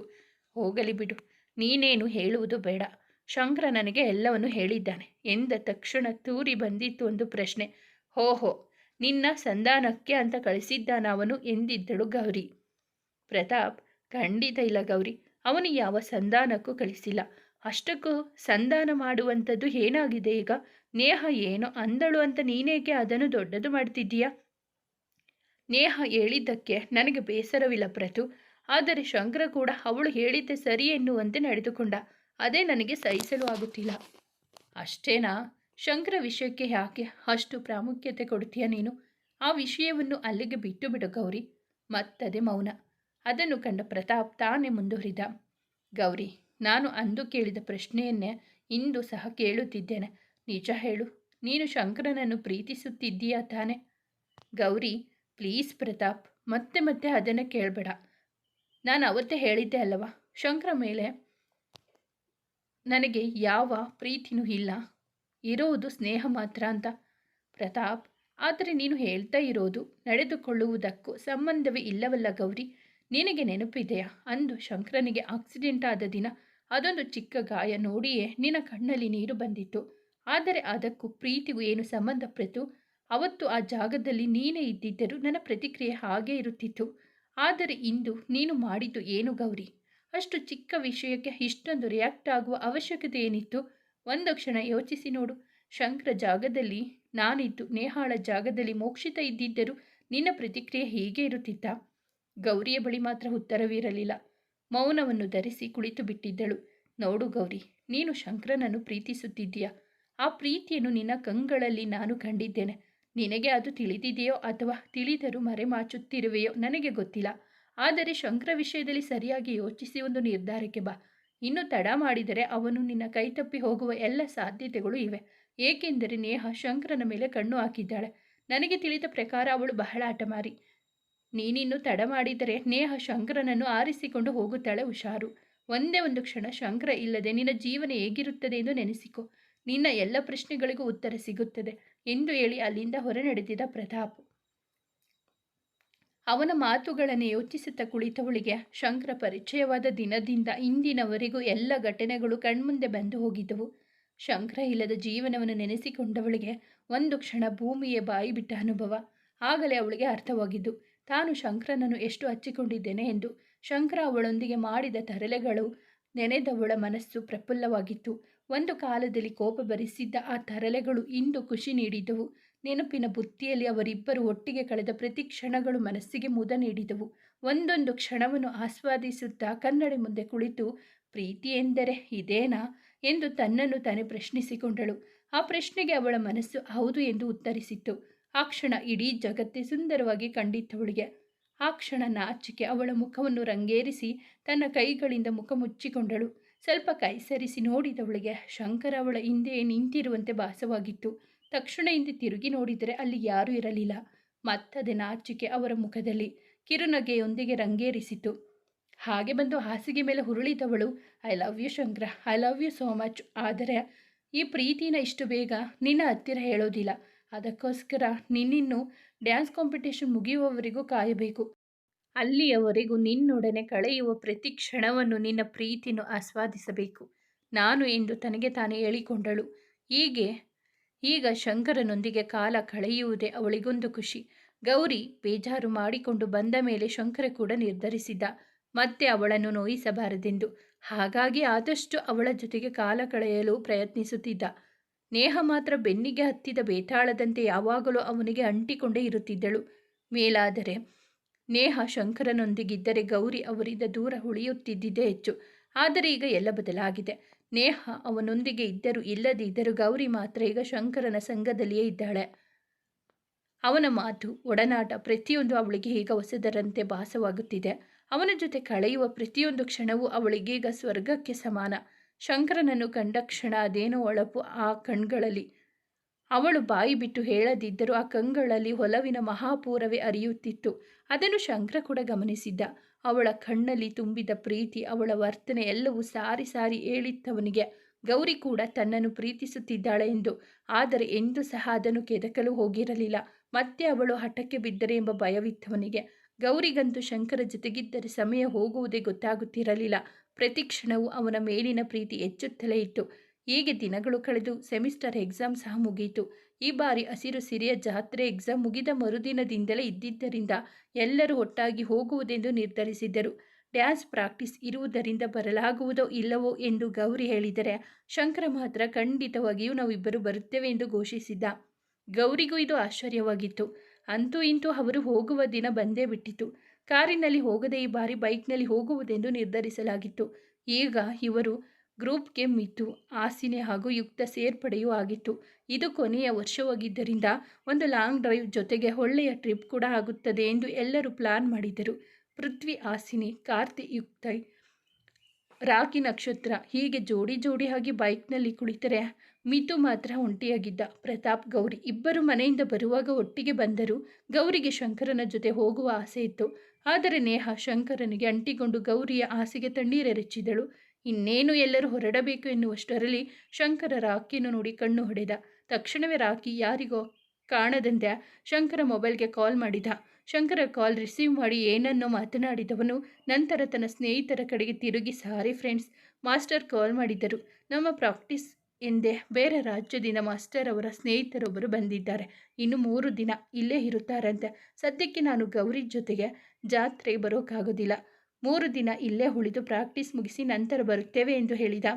S1: ಹೋಗಲಿ ಬಿಡು, ನೀನೇನು ಹೇಳುವುದು ಬೇಡ. ಶಂಕರ ನನಗೆ ಎಲ್ಲವನ್ನು ಹೇಳಿದ್ದಾನೆ ಎಂದ ತಕ್ಷಣ ತೂರಿ ಬಂದಿತ್ತು ಒಂದು ಪ್ರಶ್ನೆ. ಓಹೋ, ನಿನ್ನ ಸಂಧಾನಕ್ಕೆ ಅಂತ ಕಳಿಸಿದ್ದಾನ ಅವನು ಎಂದಿದ್ದಳು ಗೌರಿ. ಪ್ರತಾಪ್, ಖಂಡಿತ ಇಲ್ಲ ಗೌರಿ, ಅವನು ಯಾವ ಸಂಧಾನಕ್ಕೂ ಕಳಿಸಿಲ್ಲ. ಅಷ್ಟಕ್ಕೂ ಸಂಧಾನ ಮಾಡುವಂಥದ್ದು ಏನಾಗಿದೆ ಈಗ? ನೇಹ ಏನೋ ಅಂದಳು ಅಂತ ನೀನೇಕೆ ಅದನ್ನು ದೊಡ್ಡದು ಮಾಡ್ತಿದ್ದೀಯಾ? ನೇಹ ಹೇಳಿದ್ದಕ್ಕೆ ನನಗೆ ಬೇಸರವಿಲ್ಲ ಪ್ರತು, ಆದರೆ ಶಂಕರ ಕೂಡ ಅವಳು ಹೇಳಿದ್ದೆ ಸರಿ ಎನ್ನುವಂತೆ ನಡೆದುಕೊಂಡ. ಅದೇ ನನಗೆ ಸಹಿಸಲು ಆಗುತ್ತಿಲ್ಲ. ಅಷ್ಟೇನಾ? ಶಂಕರ ವಿಷಯಕ್ಕೆ ಯಾಕೆ ಅಷ್ಟು ಪ್ರಾಮುಖ್ಯತೆ ಕೊಡ್ತೀಯ ನೀನು? ಆ ವಿಷಯವನ್ನು ಅಲ್ಲಿಗೆ ಬಿಟ್ಟು ಬಿಡು ಗೌರಿ. ಮತ್ತದೇ ಮೌನ. ಅದನ್ನು ಕಂಡ ಪ್ರತಾಪ್ ತಾನೇ ಮುಂದುವರಿದ. ಗೌರಿ, ನಾನು ಅಂದು ಕೇಳಿದ ಪ್ರಶ್ನೆಯನ್ನೇ ಇಂದು ಸಹ ಕೇಳುತ್ತಿದ್ದೇನೆ. ನಿಜ ಹೇಳು, ನೀನು ಶಂಕರನನ್ನು ಪ್ರೀತಿಸುತ್ತಿದ್ದೀಯಾ ತಾನೆ? ಗೌರಿ, ಪ್ಲೀಸ್ ಪ್ರತಾಪ್, ಮತ್ತೆ ಮತ್ತೆ ಅದನ್ನು ಕೇಳಬೇಡ. ನಾನು ಅವತ್ತೇ ಹೇಳಿದ್ದೆ ಅಲ್ಲವಾ, ಶಂಕರ ಮೇಲೆ ನನಗೆ ಯಾವ ಪ್ರೀತಿನೂ ಇಲ್ಲ, ಇರೋದು ಸ್ನೇಹ ಮಾತ್ರ ಅಂತ. ಪ್ರತಾಪ್, ಆದರೆ ನೀನು ಹೇಳ್ತಾ ಇರೋದು ನಡೆದುಕೊಳ್ಳುವುದಕ್ಕೂ ಸಂಬಂಧವೇ ಇಲ್ಲವಲ್ಲ ಗೌರಿ. ನಿನಗೆ ನೆನಪಿದೆಯಾ, ಅಂದು ಶಂಕರನಿಗೆ ಆಕ್ಸಿಡೆಂಟ್ ಆದ ದಿನ ಅದೊಂದು ಚಿಕ್ಕ ಗಾಯ ನೋಡಿಯೇ ನಿನ್ನ ಕಣ್ಣಲ್ಲಿ ನೀರು ಬಂದಿತ್ತು. ಆದರೆ ಅದಕ್ಕೂ ಪ್ರೀತಿಗೂ ಏನು ಸಂಬಂಧ ಪ್ರತು? ಅವತ್ತು ಆ ಜಾಗದಲ್ಲಿ ನೀನೇ ಇದ್ದಿದ್ದರೂ ನನ್ನ ಪ್ರತಿಕ್ರಿಯೆ ಹಾಗೇ ಇರುತ್ತಿತ್ತು. ಆದರೆ ಇಂದು ನೀನು ಮಾಡಿದ್ದು ಏನು ಗೌರಿ? ಅಷ್ಟು ಚಿಕ್ಕ ವಿಷಯಕ್ಕೆ ಇಷ್ಟೊಂದು ರಿಯಾಕ್ಟ್ ಆಗುವ ಅವಶ್ಯಕತೆ ಏನಿತ್ತು? ಒಂದು ಕ್ಷಣ ಯೋಚಿಸಿ ನೋಡು. ಶಂಕರ ಜಾಗದಲ್ಲಿ ನಾನಿದ್ದು ನೇಹಾಳ ಜಾಗದಲ್ಲಿ ಮೋಕ್ಷಿತ ಇದ್ದಿದ್ದರೂ ನಿನ್ನ ಪ್ರತಿಕ್ರಿಯೆ ಹೀಗೆ ಇರುತ್ತಿತ್ತ? ಗೌರಿಯ ಬಳಿ ಮಾತ್ರ ಉತ್ತರವಿರಲಿಲ್ಲ. ಮೌನವನ್ನು ಧರಿಸಿ ಕುಳಿತು ಬಿಟ್ಟಿದ್ದಳು. ನೋಡು ಗೌರಿ, ನೀನು ಶಂಕರನನ್ನು ಪ್ರೀತಿಸುತ್ತಿದ್ದೀಯಾ. ಆ ಪ್ರೀತಿಯನ್ನು ನಿನ್ನ ಕಂಗಳಲ್ಲಿ ನಾನು ಕಂಡಿದ್ದೇನೆ. ನಿನಗೆ ಅದು ತಿಳಿದಿದೆಯೋ ಅಥವಾ ತಿಳಿದರೂ ಮರೆಮಾಚುತ್ತಿರುವೆಯೋ ನನಗೆ ಗೊತ್ತಿಲ್ಲ. ಆದರೆ ಶಂಕರ ವಿಷಯದಲ್ಲಿ ಸರಿಯಾಗಿ ಯೋಚಿಸಿ ಒಂದು ನಿರ್ಧಾರಕ್ಕೆ ಬಾ. ಇನ್ನು ತಡ ಮಾಡಿದರೆ ಅವನು ನಿನ್ನ ಕೈತಪ್ಪಿ ಹೋಗುವ ಎಲ್ಲ ಸಾಧ್ಯತೆಗಳು ಇವೆ. ಏಕೆಂದರೆ ನೇಹ ಶಂಕರನ ಮೇಲೆ ಕಣ್ಣು ಹಾಕಿದ್ದಾಳೆ. ನನಗೆ ತಿಳಿದ ಪ್ರಕಾರ ಅವಳು ಬಹಳ ಹಠಮಾರಿ. ನೀನಿನ್ನು ತಡ ಮಾಡಿದರೆ ನೇಹ ಶಂಕರನನ್ನು ಆರಿಸಿಕೊಂಡು ಹೋಗುತ್ತಾಳೆ, ಹುಷಾರು. ಒಂದೇ ಒಂದು ಕ್ಷಣ ಶಂಕರ ಇಲ್ಲದೆ ನಿನ್ನ ಜೀವನ ಹೇಗಿರುತ್ತದೆ ಎಂದು ನೆನೆಸಿಕೊ. ನಿನ್ನ ಎಲ್ಲ ಪ್ರಶ್ನೆಗಳಿಗೂ ಉತ್ತರ ಸಿಗುತ್ತದೆ ಎಂದು ಹೇಳಿ ಅಲ್ಲಿಂದ ಹೊರ ನಡೆದಿದ್ದ ಪ್ರತಾಪ್. ಅವನ ಮಾತುಗಳನ್ನು ಯೋಚಿಸುತ್ತಾ ಕುಳಿತವಳಿಗೆ ಶಂಕರ ಪರಿಚಯವಾದ ದಿನದಿಂದ ಇಂದಿನವರೆಗೂ ಎಲ್ಲ ಘಟನೆಗಳು ಕಣ್ಮುಂದೆ ಬಂದು ಹೋಗಿದ್ದವು. ಶಂಕರ ಇಲ್ಲದ ಜೀವನವನ್ನು ನೆನೆಸಿಕೊಂಡವಳಿಗೆ ಒಂದು ಕ್ಷಣ ಭೂಮಿಯೇ ಬಾಯಿ ಬಿಟ್ಟ ಅನುಭವ. ಆಗಲೇ ಅವಳಿಗೆ ಅರ್ಥವಾಗಿದ್ದು ತಾನು ಶಂಕರನನ್ನು ಎಷ್ಟು ಹಚ್ಚಿಕೊಂಡಿದ್ದೇನೆ ಎಂದು. ಶಂಕರ ಅವಳೊಂದಿಗೆ ಮಾಡಿದ ತರಲೆಗಳು ನೆನೆದವಳ ಮನಸ್ಸು ಪ್ರಫುಲ್ಲವಾಗಿತ್ತು. ಒಂದು ಕಾಲದಲ್ಲಿ ಕೋಪ ಭರಿಸಿದ್ದ ಆ ತರಲೆಗಳು ಇಂದು ಖುಷಿ ನೀಡಿದ್ದವು. ನೆನಪಿನ ಬುತ್ತಿಯಲ್ಲಿ ಅವರಿಬ್ಬರು ಒಟ್ಟಿಗೆ ಕಳೆದ ಪ್ರತಿ ಕ್ಷಣಗಳು ಮನಸ್ಸಿಗೆ ಮುದ ನೀಡಿದವು. ಒಂದೊಂದು ಕ್ಷಣವನ್ನು ಆಸ್ವಾದಿಸುತ್ತಾ ಕನ್ನಡಿ ಮುಂದೆ ಕುಳಿತು ಪ್ರೀತಿ ಎಂದರೆ ಇದೇನಾ ಎಂದು ತನ್ನನ್ನು ತಾನೇ ಪ್ರಶ್ನಿಸಿಕೊಂಡಳು. ಆ ಪ್ರಶ್ನೆಗೆ ಅವಳ ಮನಸ್ಸು ಹೌದು ಎಂದು ಉತ್ತರಿಸಿತ್ತು. ಆ ಕ್ಷಣ ಇಡೀ ಜಗತ್ತೇ ಸುಂದರವಾಗಿ ಕಂಡಿತ್ತವಳಿಗೆ. ಆ ಕ್ಷಣ ನಾಚಿಕೆ ಅವಳ ಮುಖವನ್ನು ರಂಗೇರಿಸಿ ತನ್ನ ಕೈಗಳಿಂದ ಮುಖ ಮುಚ್ಚಿಕೊಂಡಳು. ಸ್ವಲ್ಪ ಕೈ ಸರಿಸಿ ನೋಡಿದವಳಿಗೆ ಶಂಕರ ಅವಳ ಹಿಂದೆಯೇ ನಿಂತಿರುವಂತೆ ಭಾಸವಾಗಿತ್ತು. ತಕ್ಷಣ ಹಿಂದೆ ತಿರುಗಿ ನೋಡಿದರೆ ಅಲ್ಲಿ ಯಾರೂ ಇರಲಿಲ್ಲ. ಮತ್ತದೇ ನಾಚಿಕೆ ಅವರ ಮುಖದಲ್ಲಿ ಕಿರುನಗೆಯೊಂದಿಗೆ ರಂಗೇರಿಸಿತು. ಹಾಗೆ ಬಂದು ಹಾಸಿಗೆ ಮೇಲೆ ಹುರುಳಿದವಳು, I love you Shankar, I love you so much. ಆದರೆ ಈ ಪ್ರೀತಿನ ಇಷ್ಟು ಬೇಗ ನಿನ್ನ ಹತ್ತಿರ ಹೇಳೋದಿಲ್ಲ. ಅದಕ್ಕೋಸ್ಕರ ನಿನ್ನಿನ್ನು ಡ್ಯಾನ್ಸ್ ಕಾಂಪಿಟೇಷನ್ ಮುಗಿಯುವವರೆಗೂ ಕಾಯಬೇಕು. ಅಲ್ಲಿಯವರೆಗೂ ನಿನ್ನೊಡನೆ ಕಳೆಯುವ ಪ್ರತಿ ಕ್ಷಣವನ್ನು ನಿನ್ನ ಪ್ರೀತಿಯನ್ನು ಆಸ್ವಾದಿಸಬೇಕು ನಾನು ಎಂದು ತನಗೆ ತಾನೇ ಹೇಳಿಕೊಂಡಳು. ಈಗ ಶಂಕರನೊಂದಿಗೆ ಕಾಲ ಕಳೆಯುವುದೇ ಅವಳಿಗೊಂದು ಖುಷಿ. ಗೌರಿ ಬೇಜಾರು ಮಾಡಿಕೊಂಡು ಬಂದ ಮೇಲೆ ಶಂಕರ ಕೂಡ ನಿರ್ಧರಿಸಿದ್ದ ಮತ್ತೆ ಅವಳನ್ನು ನೋಯಿಸಬಾರದೆಂದು. ಹಾಗಾಗಿ ಆದಷ್ಟು ಅವಳ ಜೊತೆಗೆ ಕಾಲ ಕಳೆಯಲು ಪ್ರಯತ್ನಿಸುತ್ತಿದ್ದ. ನೇಹ ಮಾತ್ರ ಬೆನ್ನಿಗೆ ಹತ್ತಿದ ಬೇತಾಳದಂತೆ ಯಾವಾಗಲೂ ಅವನಿಗೆ ಅಂಟಿಕೊಂಡೇ ಇರುತ್ತಿದ್ದಳು. ಮೇಲಾದರೆ ನೇಹ ಶಂಕರನೊಂದಿಗಿದ್ದರೆ ಗೌರಿ ಅವರಿಂದ ದೂರ ಉಳಿಯುತ್ತಿದ್ದೇ ಹೆಚ್ಚು. ಆದರೆ ಈಗ ಎಲ್ಲ ಬದಲಾಗಿದೆ. ನೇಹ ಅವನೊಂದಿಗೆ ಇದ್ದರೂ ಇಲ್ಲದಿದ್ದರೂ ಗೌರಿ ಮಾತ್ರ ಈಗ ಶಂಕರನ ಸಂಘದಲ್ಲಿಯೇ ಇದ್ದಾಳೆ. ಅವನ ಮಾತು, ಒಡನಾಟ ಪ್ರತಿಯೊಂದು ಅವಳಿಗೆ ಈಗ ಹೊಸದರಂತೆ ಭಾಸವಾಗುತ್ತಿದೆ. ಅವನ ಜೊತೆ ಕಳೆಯುವ ಪ್ರತಿಯೊಂದು ಕ್ಷಣವೂ ಅವಳಿಗೀಗ ಸ್ವರ್ಗಕ್ಕೆ ಸಮಾನ. ಶಂಕರನನ್ನು ಕಂಡ ಕ್ಷಣ ಅದೇನೋ ಹೊಳಪು ಆ ಕಣ್ಗಳಲ್ಲಿ. ಅವಳು ಬಾಯಿ ಬಿಟ್ಟು ಹೇಳದಿದ್ದರೂ ಆ ಕಂಗಳಲ್ಲಿ ಒಲವಿನ ಮಹಾಪೂರವೇ ಹರಿಯುತ್ತಿತ್ತು. ಅದನ್ನು ಶಂಕರ ಕೂಡ ಗಮನಿಸಿದ್ದ. ಅವಳ ಕಣ್ಣಲ್ಲಿ ತುಂಬಿದ ಪ್ರೀತಿ, ಅವಳ ವರ್ತನೆ ಎಲ್ಲವೂ ಸಾರಿ ಸಾರಿ ಹೇಳಿತ್ತವನಿಗೆ ಗೌರಿ ಕೂಡ ತನ್ನನ್ನು ಪ್ರೀತಿಸುತ್ತಿದ್ದಾಳೆ ಎಂದು. ಆದರೆ ಎಂದೂ ಸಹ ಅದನ್ನು ಕೆದಕಲು ಹೋಗಿರಲಿಲ್ಲ. ಮತ್ತೆ ಅವಳು ಹಠಕ್ಕೆ ಬಿದ್ದರೆ ಎಂಬ ಭಯವಿತ್ತವನಿಗೆ. ಗೌರಿಗಂತೂ ಶಂಕರ ಜೊತೆಗಿದ್ದರೆ ಸಮಯ ಹೋಗುವುದೇ ಗೊತ್ತಾಗುತ್ತಿರಲಿಲ್ಲ. ಪ್ರತಿ ಕ್ಷಣವೂ ಅವನ ಮೇಲಿನ ಪ್ರೀತಿ ಹೆಚ್ಚುತ್ತಲೇ ಇತ್ತು. ಹೀಗೆ ದಿನಗಳು ಕಳೆದು ಸೆಮಿಸ್ಟರ್ ಎಕ್ಸಾಮ್ ಸಹ ಮುಗಿಯಿತು. ಈ ಬಾರಿ ಹಸಿರು ಸಿರಿಯ ಜಾತ್ರೆ ಎಕ್ಸಾಮ್ ಮುಗಿದ ಮರುದಿನದಿಂದಲೇ ಇದ್ದಿದ್ದರಿಂದ ಎಲ್ಲರೂ ಒಟ್ಟಾಗಿ ಹೋಗುವುದೆಂದು ನಿರ್ಧರಿಸಿದ್ದರು. ಡ್ಯಾನ್ಸ್ ಪ್ರಾಕ್ಟೀಸ್ ಇರುವುದರಿಂದ ಬರಲಾಗುವುದೋ ಇಲ್ಲವೋ ಎಂದು ಗೌರಿ ಹೇಳಿದರೆ, ಶಂಕರ ಮಾತ್ರ ಖಂಡಿತವಾಗಿಯೂ ನಾವಿಬ್ಬರು ಬರುತ್ತೇವೆ ಎಂದು ಘೋಷಿಸಿದ್ದ. ಗೌರಿಗೂ ಇದು ಆಶ್ಚರ್ಯವಾಗಿತ್ತು. ಅಂತೂ ಇಂತೂ ಅವರು ಹೋಗುವ ದಿನ ಬಂದೇ ಬಿಟ್ಟಿತು. ಕಾರಿನಲ್ಲಿ ಹೋಗದೆ ಈ ಬಾರಿ ಬೈಕ್ನಲ್ಲಿ ಹೋಗುವುದೆಂದು ನಿರ್ಧರಿಸಲಾಗಿತ್ತು. ಈಗ ಇವರು ಗ್ರೂಪ್ಗೆ ಮಿತು, ಹಾಸಿನಿ ಹಾಗೂ ಯುಕ್ತ ಸೇರ್ಪಡೆಯೂ ಆಗಿತ್ತು. ಇದು ಕೊನೆಯ ವರ್ಷವಾಗಿದ್ದರಿಂದ ಒಂದು ಲಾಂಗ್ ಡ್ರೈವ್ ಜೊತೆಗೆ ಒಳ್ಳೆಯ ಟ್ರಿಪ್ ಕೂಡ ಆಗುತ್ತದೆ ಎಂದು ಎಲ್ಲರೂ ಪ್ಲಾನ್ ಮಾಡಿದರು. ಪೃಥ್ವಿ, ಹಾಸಿನಿ, ಕಾರ್ತಿ, ಯುಕ್ತ, ರಾಖಿ, ನಕ್ಷತ್ರ ಹೀಗೆ ಜೋಡಿ ಜೋಡಿಯಾಗಿ ಬೈಕ್ನಲ್ಲಿ ಕುಳಿತರೆ ಮಿತು ಮಾತ್ರ ಒಂಟಿಯಾಗಿದ್ದ. ಪ್ರತಾಪ್, ಗೌರಿ ಇಬ್ಬರು ಮನೆಯಿಂದ ಬರುವಾಗ ಒಟ್ಟಿಗೆ ಬಂದರು. ಗೌರಿಗೆ ಶಂಕರನ ಜೊತೆ ಹೋಗುವ ಆಸೆ ಇತ್ತು. ಆದರೆ ನೇಹಾ ಶಂಕರನಿಗೆ ಅಂಟಿಕೊಂಡು ಗೌರಿಯ ಆಸೆಗೆ ತಣ್ಣೀರೆರಚಿದಳು. ಇನ್ನೇನು ಎಲ್ಲರೂ ಹೊರಡಬೇಕು ಎನ್ನುವಷ್ಟರಲ್ಲಿ ಶಂಕರ ರಾಖಿಯನ್ನು ನೋಡಿ ಕಣ್ಣು ಹೊಡೆದ. ತಕ್ಷಣವೇ ರಾಖಿ ಯಾರಿಗೋ ಕಾಣದಂತೆ ಶಂಕರ ಮೊಬೈಲ್ಗೆ ಕಾಲ್ ಮಾಡಿದ. ಶಂಕರ ಕಾಲ್ ರಿಸೀವ್ ಮಾಡಿ ಏನನ್ನೋ ಮಾತನಾಡಿದವನು ನಂತರ ತನ್ನ ಸ್ನೇಹಿತರ ಕಡೆಗೆ ತಿರುಗಿ, ಸಾರಿ ಫ್ರೆಂಡ್ಸ್, ಮಾಸ್ಟರ್ ಕಾಲ್ ಮಾಡಿದ್ದರು. ನಮ್ಮ ಪ್ರಾಕ್ಟೀಸ್ ಎಂದೇ ಬೇರೆ ರಾಜ್ಯದಿಂದ ಮಾಸ್ಟರ್ ಅವರ ಸ್ನೇಹಿತರೊಬ್ಬರು ಬಂದಿದ್ದಾರೆ. ಇನ್ನು 3 ದಿನ ಇಲ್ಲೇ ಇರುತ್ತಾರಂತೆ. ಸದ್ಯಕ್ಕೆ ನಾನು ಗೌರಿ ಜೊತೆಗೆ ಜಾತ್ರೆಗೆ ಬರೋಕ್ಕಾಗೋದಿಲ್ಲ. 3 ದಿನ ಇಲ್ಲೇ ಉಳಿದು ಪ್ರಾಕ್ಟೀಸ್ ಮುಗಿಸಿ ನಂತರ ಬರುತ್ತೇವೆ ಎಂದು ಹೇಳಿದ.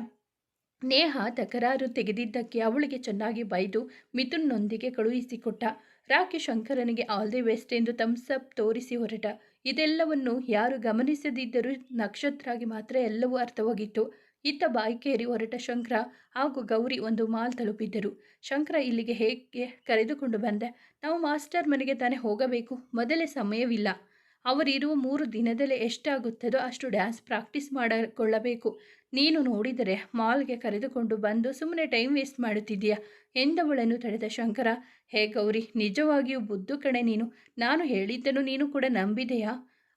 S1: ನೇಹಾ ತಕರಾರು ತೆಗೆದಿದ್ದಕ್ಕೆ ಅವಳಿಗೆ ಚೆನ್ನಾಗಿ ಬೈದು ಮಿಥುನ್ನೊಂದಿಗೆ ಕಳುಹಿಸಿಕೊಟ್ಟ. ರಾಕಿ ಶಂಕರನಿಗೆ ಆಲ್ ದಿ ಬೆಸ್ಟ್ ಎಂದು ಥಮ್ಸಪ್ ತೋರಿಸಿ ಹೊರಟ. ಇದೆಲ್ಲವನ್ನು ಯಾರು ಗಮನಿಸದಿದ್ದರೂ ನಕ್ಷತ್ರಾಗಿ ಮಾತ್ರ ಎಲ್ಲವೂ ಅರ್ಥವಾಗಿತ್ತು. ಇತ್ತ ಬಾಯ್ಕೇರಿ ಹೊರಟ ಶಂಕರ ಹಾಗೂ ಗೌರಿ ಒಂದು ಮಾಲ್ ತಲುಪಿದ್ದರು. ಶಂಕರ, ಇಲ್ಲಿಗೆ ಹೇಗೆ ಕರೆದುಕೊಂಡು ಬಂದೆ? ನಾವು ಮಾಸ್ಟರ್ ಮನೆಗೆ ತಾನೇ ಹೋಗಬೇಕು. ಮೊದಲೇ ಸಮಯವಿಲ್ಲ. ಅವರಿರುವ 3 ದಿನದಲ್ಲೇ ಎಷ್ಟಾಗುತ್ತದೋ ಅಷ್ಟು ಡ್ಯಾನ್ಸ್ ಪ್ರಾಕ್ಟೀಸ್ ಮಾಡಿಕೊಳ್ಳಬೇಕು. ನೀನು ನೋಡಿದರೆ ಮಾಲ್ಗೆ ಕರೆದುಕೊಂಡು ಬಂದು ಸುಮ್ಮನೆ ಟೈಮ್ ವೇಸ್ಟ್ ಮಾಡುತ್ತಿದ್ದೀಯಾ ಎಂದವಳನ್ನು ತಡೆದ ಶಂಕರ. ಹೇ ಗೌರಿ, ನಿಜವಾಗಿಯೂ ಬುದ್ಧು ಕಣೆ ನೀನು. ನಾನು ಹೇಳಿದ್ದನ್ನು ನೀನು ಕೂಡ ನಂಬಿದೆಯಾ?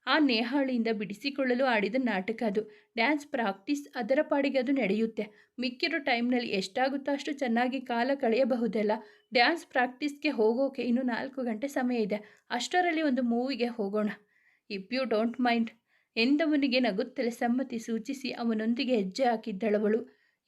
S1: ಆ ನೇಹಾಳಿಯಿಂದ ಬಿಡಿಸಿಕೊಳ್ಳಲು ಆಡಿದ ನಾಟಕ ಅದು. ಡ್ಯಾನ್ಸ್ ಪ್ರಾಕ್ಟೀಸ್ ಅದರ ಪಾಡಿಗೆ ಅದು ನಡೆಯುತ್ತೆ. ಮಿಕ್ಕಿರೋ ಟೈಮ್ನಲ್ಲಿ ಎಷ್ಟಾಗುತ್ತೋ ಅಷ್ಟು ಚೆನ್ನಾಗಿ ಕಾಲ ಕಳೆಯಬಹುದಲ್ಲ. ಡ್ಯಾನ್ಸ್ ಪ್ರಾಕ್ಟೀಸ್ಗೆ ಹೋಗೋಕೆ ಇನ್ನು 4 ಗಂಟೆ ಸಮಯ ಇದೆ. ಅಷ್ಟರಲ್ಲಿ ಒಂದು ಮೂವಿಗೆ ಹೋಗೋಣ, ಇಫ್ ಯು ಡೋಂಟ್ ಮೈಂಡ್ ಎಂದವನಿಗೆ ನಗುತ್ತಲೇ ಸಮ್ಮತಿ ಸೂಚಿಸಿ ಅವನೊಂದಿಗೆ ಹೆಜ್ಜೆ ಹಾಕಿದ್ದಳವಳು.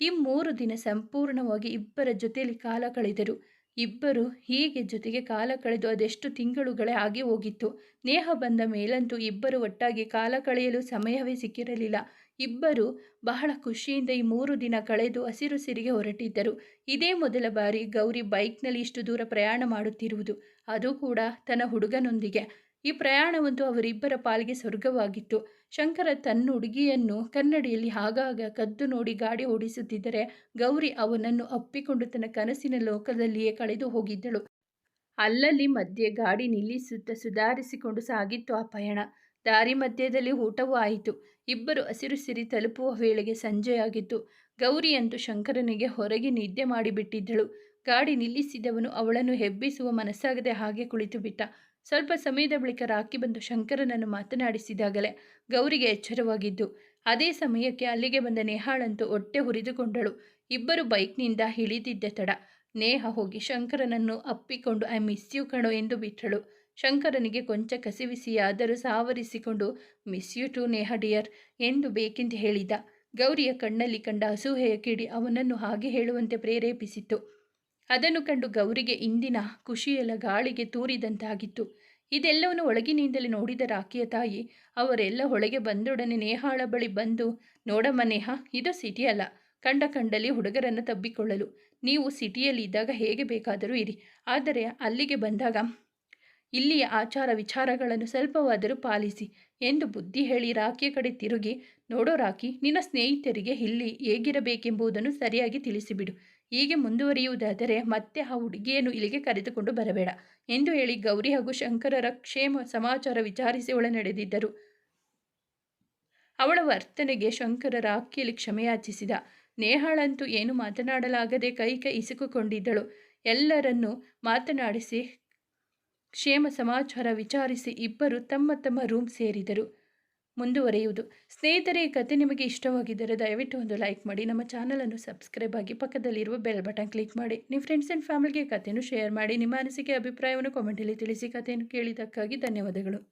S1: ಈ 3 ದಿನ ಸಂಪೂರ್ಣವಾಗಿ ಇಬ್ಬರ ಜೊತೆಯಲ್ಲಿ ಕಾಲ ಕಳೆದರು. ಇಬ್ಬರು ಹೀಗೆ ಜೊತೆಗೆ ಕಾಲ ಕಳೆದು ಅದೆಷ್ಟು ತಿಂಗಳುಗಳೇ ಆಗಿ ಹೋಗಿತ್ತು. ನೇಹ ಬಂದ ಮೇಲಂತೂ ಇಬ್ಬರು ಒಟ್ಟಾಗಿ ಕಾಲ ಕಳೆಯಲು ಸಮಯವೇ ಸಿಕ್ಕಿರಲಿಲ್ಲ. ಇಬ್ಬರು ಬಹಳ ಖುಷಿಯಿಂದ ಈ 3 ದಿನ ಕಳೆದು ಹಸಿರು ಸಿರಿಗೆ ಹೊರಟಿದ್ದರು. ಇದೇ ಮೊದಲ ಬಾರಿ ಗೌರಿ ಬೈಕ್ನಲ್ಲಿ ಇಷ್ಟು ದೂರ ಪ್ರಯಾಣ ಮಾಡುತ್ತಿರುವುದು, ಅದು ಕೂಡ ತನ್ನ ಹುಡುಗನೊಂದಿಗೆ. ಈ ಪ್ರಯಾಣವಂತೂ ಅವರಿಬ್ಬರ ಪಾಲಿಗೆ ಸ್ವರ್ಗವಾಗಿತ್ತು. ಶಂಕರ ತನ್ನ ಹುಡುಗಿಯನ್ನು ಕನ್ನಡಿಯಲ್ಲಿ ಆಗಾಗ ಕದ್ದು ನೋಡಿ ಗಾಡಿ ಓಡಿಸುತ್ತಿದ್ದರೆ ಗೌರಿ ಅವನನ್ನು ಅಪ್ಪಿಕೊಂಡು ತನ್ನ ಕನಸಿನ ಲೋಕದಲ್ಲಿಯೇ ಕಳೆದು ಹೋಗಿದ್ದಳು. ಅಲ್ಲಲ್ಲಿ ಮಧ್ಯೆ ಗಾಡಿ ನಿಲ್ಲಿಸುತ್ತಾ ಸುಧಾರಿಸಿಕೊಂಡು ಸಾಗಿತ್ತು ಆ ಪಯಣ. ದಾರಿ ಮಧ್ಯದಲ್ಲಿ ಊಟವೂ ಆಯಿತು. ಇಬ್ಬರು ಹಸಿರು ಸಿರಿ ತಲುಪುವ ವೇಳೆಗೆ ಸಂಜೆಯಾಗಿತ್ತು. ಗೌರಿಯಂತೂ ಶಂಕರನಿಗೆ ಹೊರಗೆ ನಿದ್ದೆ ಮಾಡಿಬಿಟ್ಟಿದ್ದಳು. ಗಾಡಿ ನಿಲ್ಲಿಸಿದವನು ಅವಳನ್ನು ಎಬ್ಬಿಸುವ ಮನಸ್ಸಾಗದೆ ಹಾಗೆ ಕುಳಿತು ಬಿಟ್ಟ. ಸ್ವಲ್ಪ ಸಮಯದ ಬಳಿಕ ರಾಖಿ ಬಂದು ಶಂಕರನನ್ನು ಮಾತನಾಡಿಸಿದಾಗಲೇ ಗೌರಿಗೆ ಎಚ್ಚರವಾಗಿದ್ದು. ಅದೇ ಸಮಯಕ್ಕೆ ಅಲ್ಲಿಗೆ ಬಂದ ನೇಹಾಳಂತೂ ಹೊಟ್ಟೆ ಹುರಿದುಕೊಂಡಳು. ಇಬ್ಬರು ಬೈಕ್ನಿಂದ ಇಳಿದಿದ್ದ ತಡ. ನೇಹ ಹೋಗಿ ಶಂಕರನನ್ನು ಅಪ್ಪಿಕೊಂಡು ಐ ಮಿಸ್ ಯು ಕಣೋ ಎಂದು ಬಿಟ್ಟಳು. ಶಂಕರನಿಗೆ ಕೊಂಚ ಕಸಿವಿಸಿಯಾದರೂ ಸಾವರಿಸಿಕೊಂಡು miss you too Neha dear ಎಂದು ಬೇಕೆಂದು ಹೇಳಿದ. ಗೌರಿಯ ಕಣ್ಣಲ್ಲಿ ಕಂಡ ಅಸೂಹೆಯ ಕಿಡಿ ಅವನನ್ನು ಹಾಗೆ ಹೇಳುವಂತೆ ಪ್ರೇರೇಪಿಸಿತ್ತು. ಅದನ್ನು ಕಂಡು ಗೌರಿಗೆ ಇಂದಿನ ಖುಷಿಯೆಲ್ಲ ಗಾಳಿಗೆ ತೂರಿದಂತಾಗಿತ್ತು. ಇದೆಲ್ಲವನ್ನು ಒಳಗಿನಿಂದಲೇ ನೋಡಿದ ರಾಖಿಯ ತಾಯಿ ಅವರೆಲ್ಲ ಒಳಗೆ ಬಂದೊಡನೆ ನೇಹಾಳ ಬಳಿ ಬಂದು, ನೋಡಮ್ಮ ನೇಹ, ಇದು ಸಿಟಿ ಅಲ್ಲ, ಕಂಡಲ್ಲಿ ಹುಡುಗರನ್ನು ತಬ್ಬಿಕೊಳ್ಳಲು. ನೀವು ಸಿಟಿಯಲ್ಲಿ ಇದ್ದಾಗ ಹೇಗೆ ಬೇಕಾದರೂ ಇರಿ, ಆದರೆ ಅಲ್ಲಿಗೆ ಬಂದಾಗ ಇಲ್ಲಿಯ ಆಚಾರ ವಿಚಾರಗಳನ್ನು ಸ್ವಲ್ಪವಾದರೂ ಪಾಲಿಸಿ ಎಂದು ಬುದ್ಧಿ ಹೇಳಿ ರಾಖಿಯ ಕಡೆ ತಿರುಗಿ, ನೋಡೋ ರಾಖಿ, ನಿನ್ನ ಸ್ನೇಹಿತರಿಗೆ ಇಲ್ಲಿ ಹೇಗಿರಬೇಕೆಂಬುದನ್ನು ಸರಿಯಾಗಿ ತಿಳಿಸಿಬಿಡು. ಹೀಗೆ ಮುಂದುವರಿಯುವುದಾದರೆ ಮತ್ತೆ ಆ ಹುಡುಗಿಯನ್ನು ಇಲ್ಲಿಗೆ ಕರೆದುಕೊಂಡು ಬರಬೇಡ ಎಂದು ಹೇಳಿ ಗೌರಿ ಹಾಗೂ ಶಂಕರರ ಕ್ಷೇಮ ಸಮಾಚಾರ ವಿಚಾರಿಸಿ ಒಳ ನಡೆದಿದ್ದರು. ಅವಳ ವರ್ತನೆಗೆ ಶಂಕರ ರಾಖಿಯಲ್ಲಿ ಕ್ಷಮೆಯಾಚಿಸಿದ. ನೇಹಾಳಂತೂ ಏನು ಮಾತನಾಡಲಾಗದೆ ಕೈ ಇಸುಕಿಕೊಂಡಿದ್ದಳು. ಎಲ್ಲರನ್ನೂ ಮಾತನಾಡಿಸಿ ಕ್ಷೇಮ ಸಮಾಚಾರ ವಿಚಾರಿಸಿ ಇಬ್ಬರು ತಮ್ಮ ತಮ್ಮ ರೂಮ್ ಸೇರಿದರು. ಮುಂದುವರಿಯುವುದು. ಸ್ನೇಹಿತರೆ, ಈ ಕತೆ ನಿಮಗೆ ಇಷ್ಟವಾಗಿದ್ದರೆ ದಯವಿಟ್ಟು ಒಂದು ಲೈಕ್ ಮಾಡಿ, ನಮ್ಮ ಚಾನಲನ್ನು ಸಬ್ಸ್ಕ್ರೈಬ್ ಆಗಿ ಪಕ್ಕದಲ್ಲಿರುವ ಬೆಲ್ ಬಟನ್ ಕ್ಲಿಕ್ ಮಾಡಿ, ನಿಮ್ಮ ಫ್ರೆಂಡ್ಸ್ ಆ್ಯಂಡ್ ಫ್ಯಾಮಿಲಿಗೆ ಕಥೆಯನ್ನು ಶೇರ್ ಮಾಡಿ, ನಿಮ್ಮ ಅನಿಸಿಕೆ ಅಭಿಪ್ರಾಯವನ್ನು ಕಾಮೆಂಟಲ್ಲಿ ತಿಳಿಸಿ. ಕಥೆಯನ್ನು ಕೇಳಿದ್ದಕ್ಕಾಗಿ ಧನ್ಯವಾದಗಳು.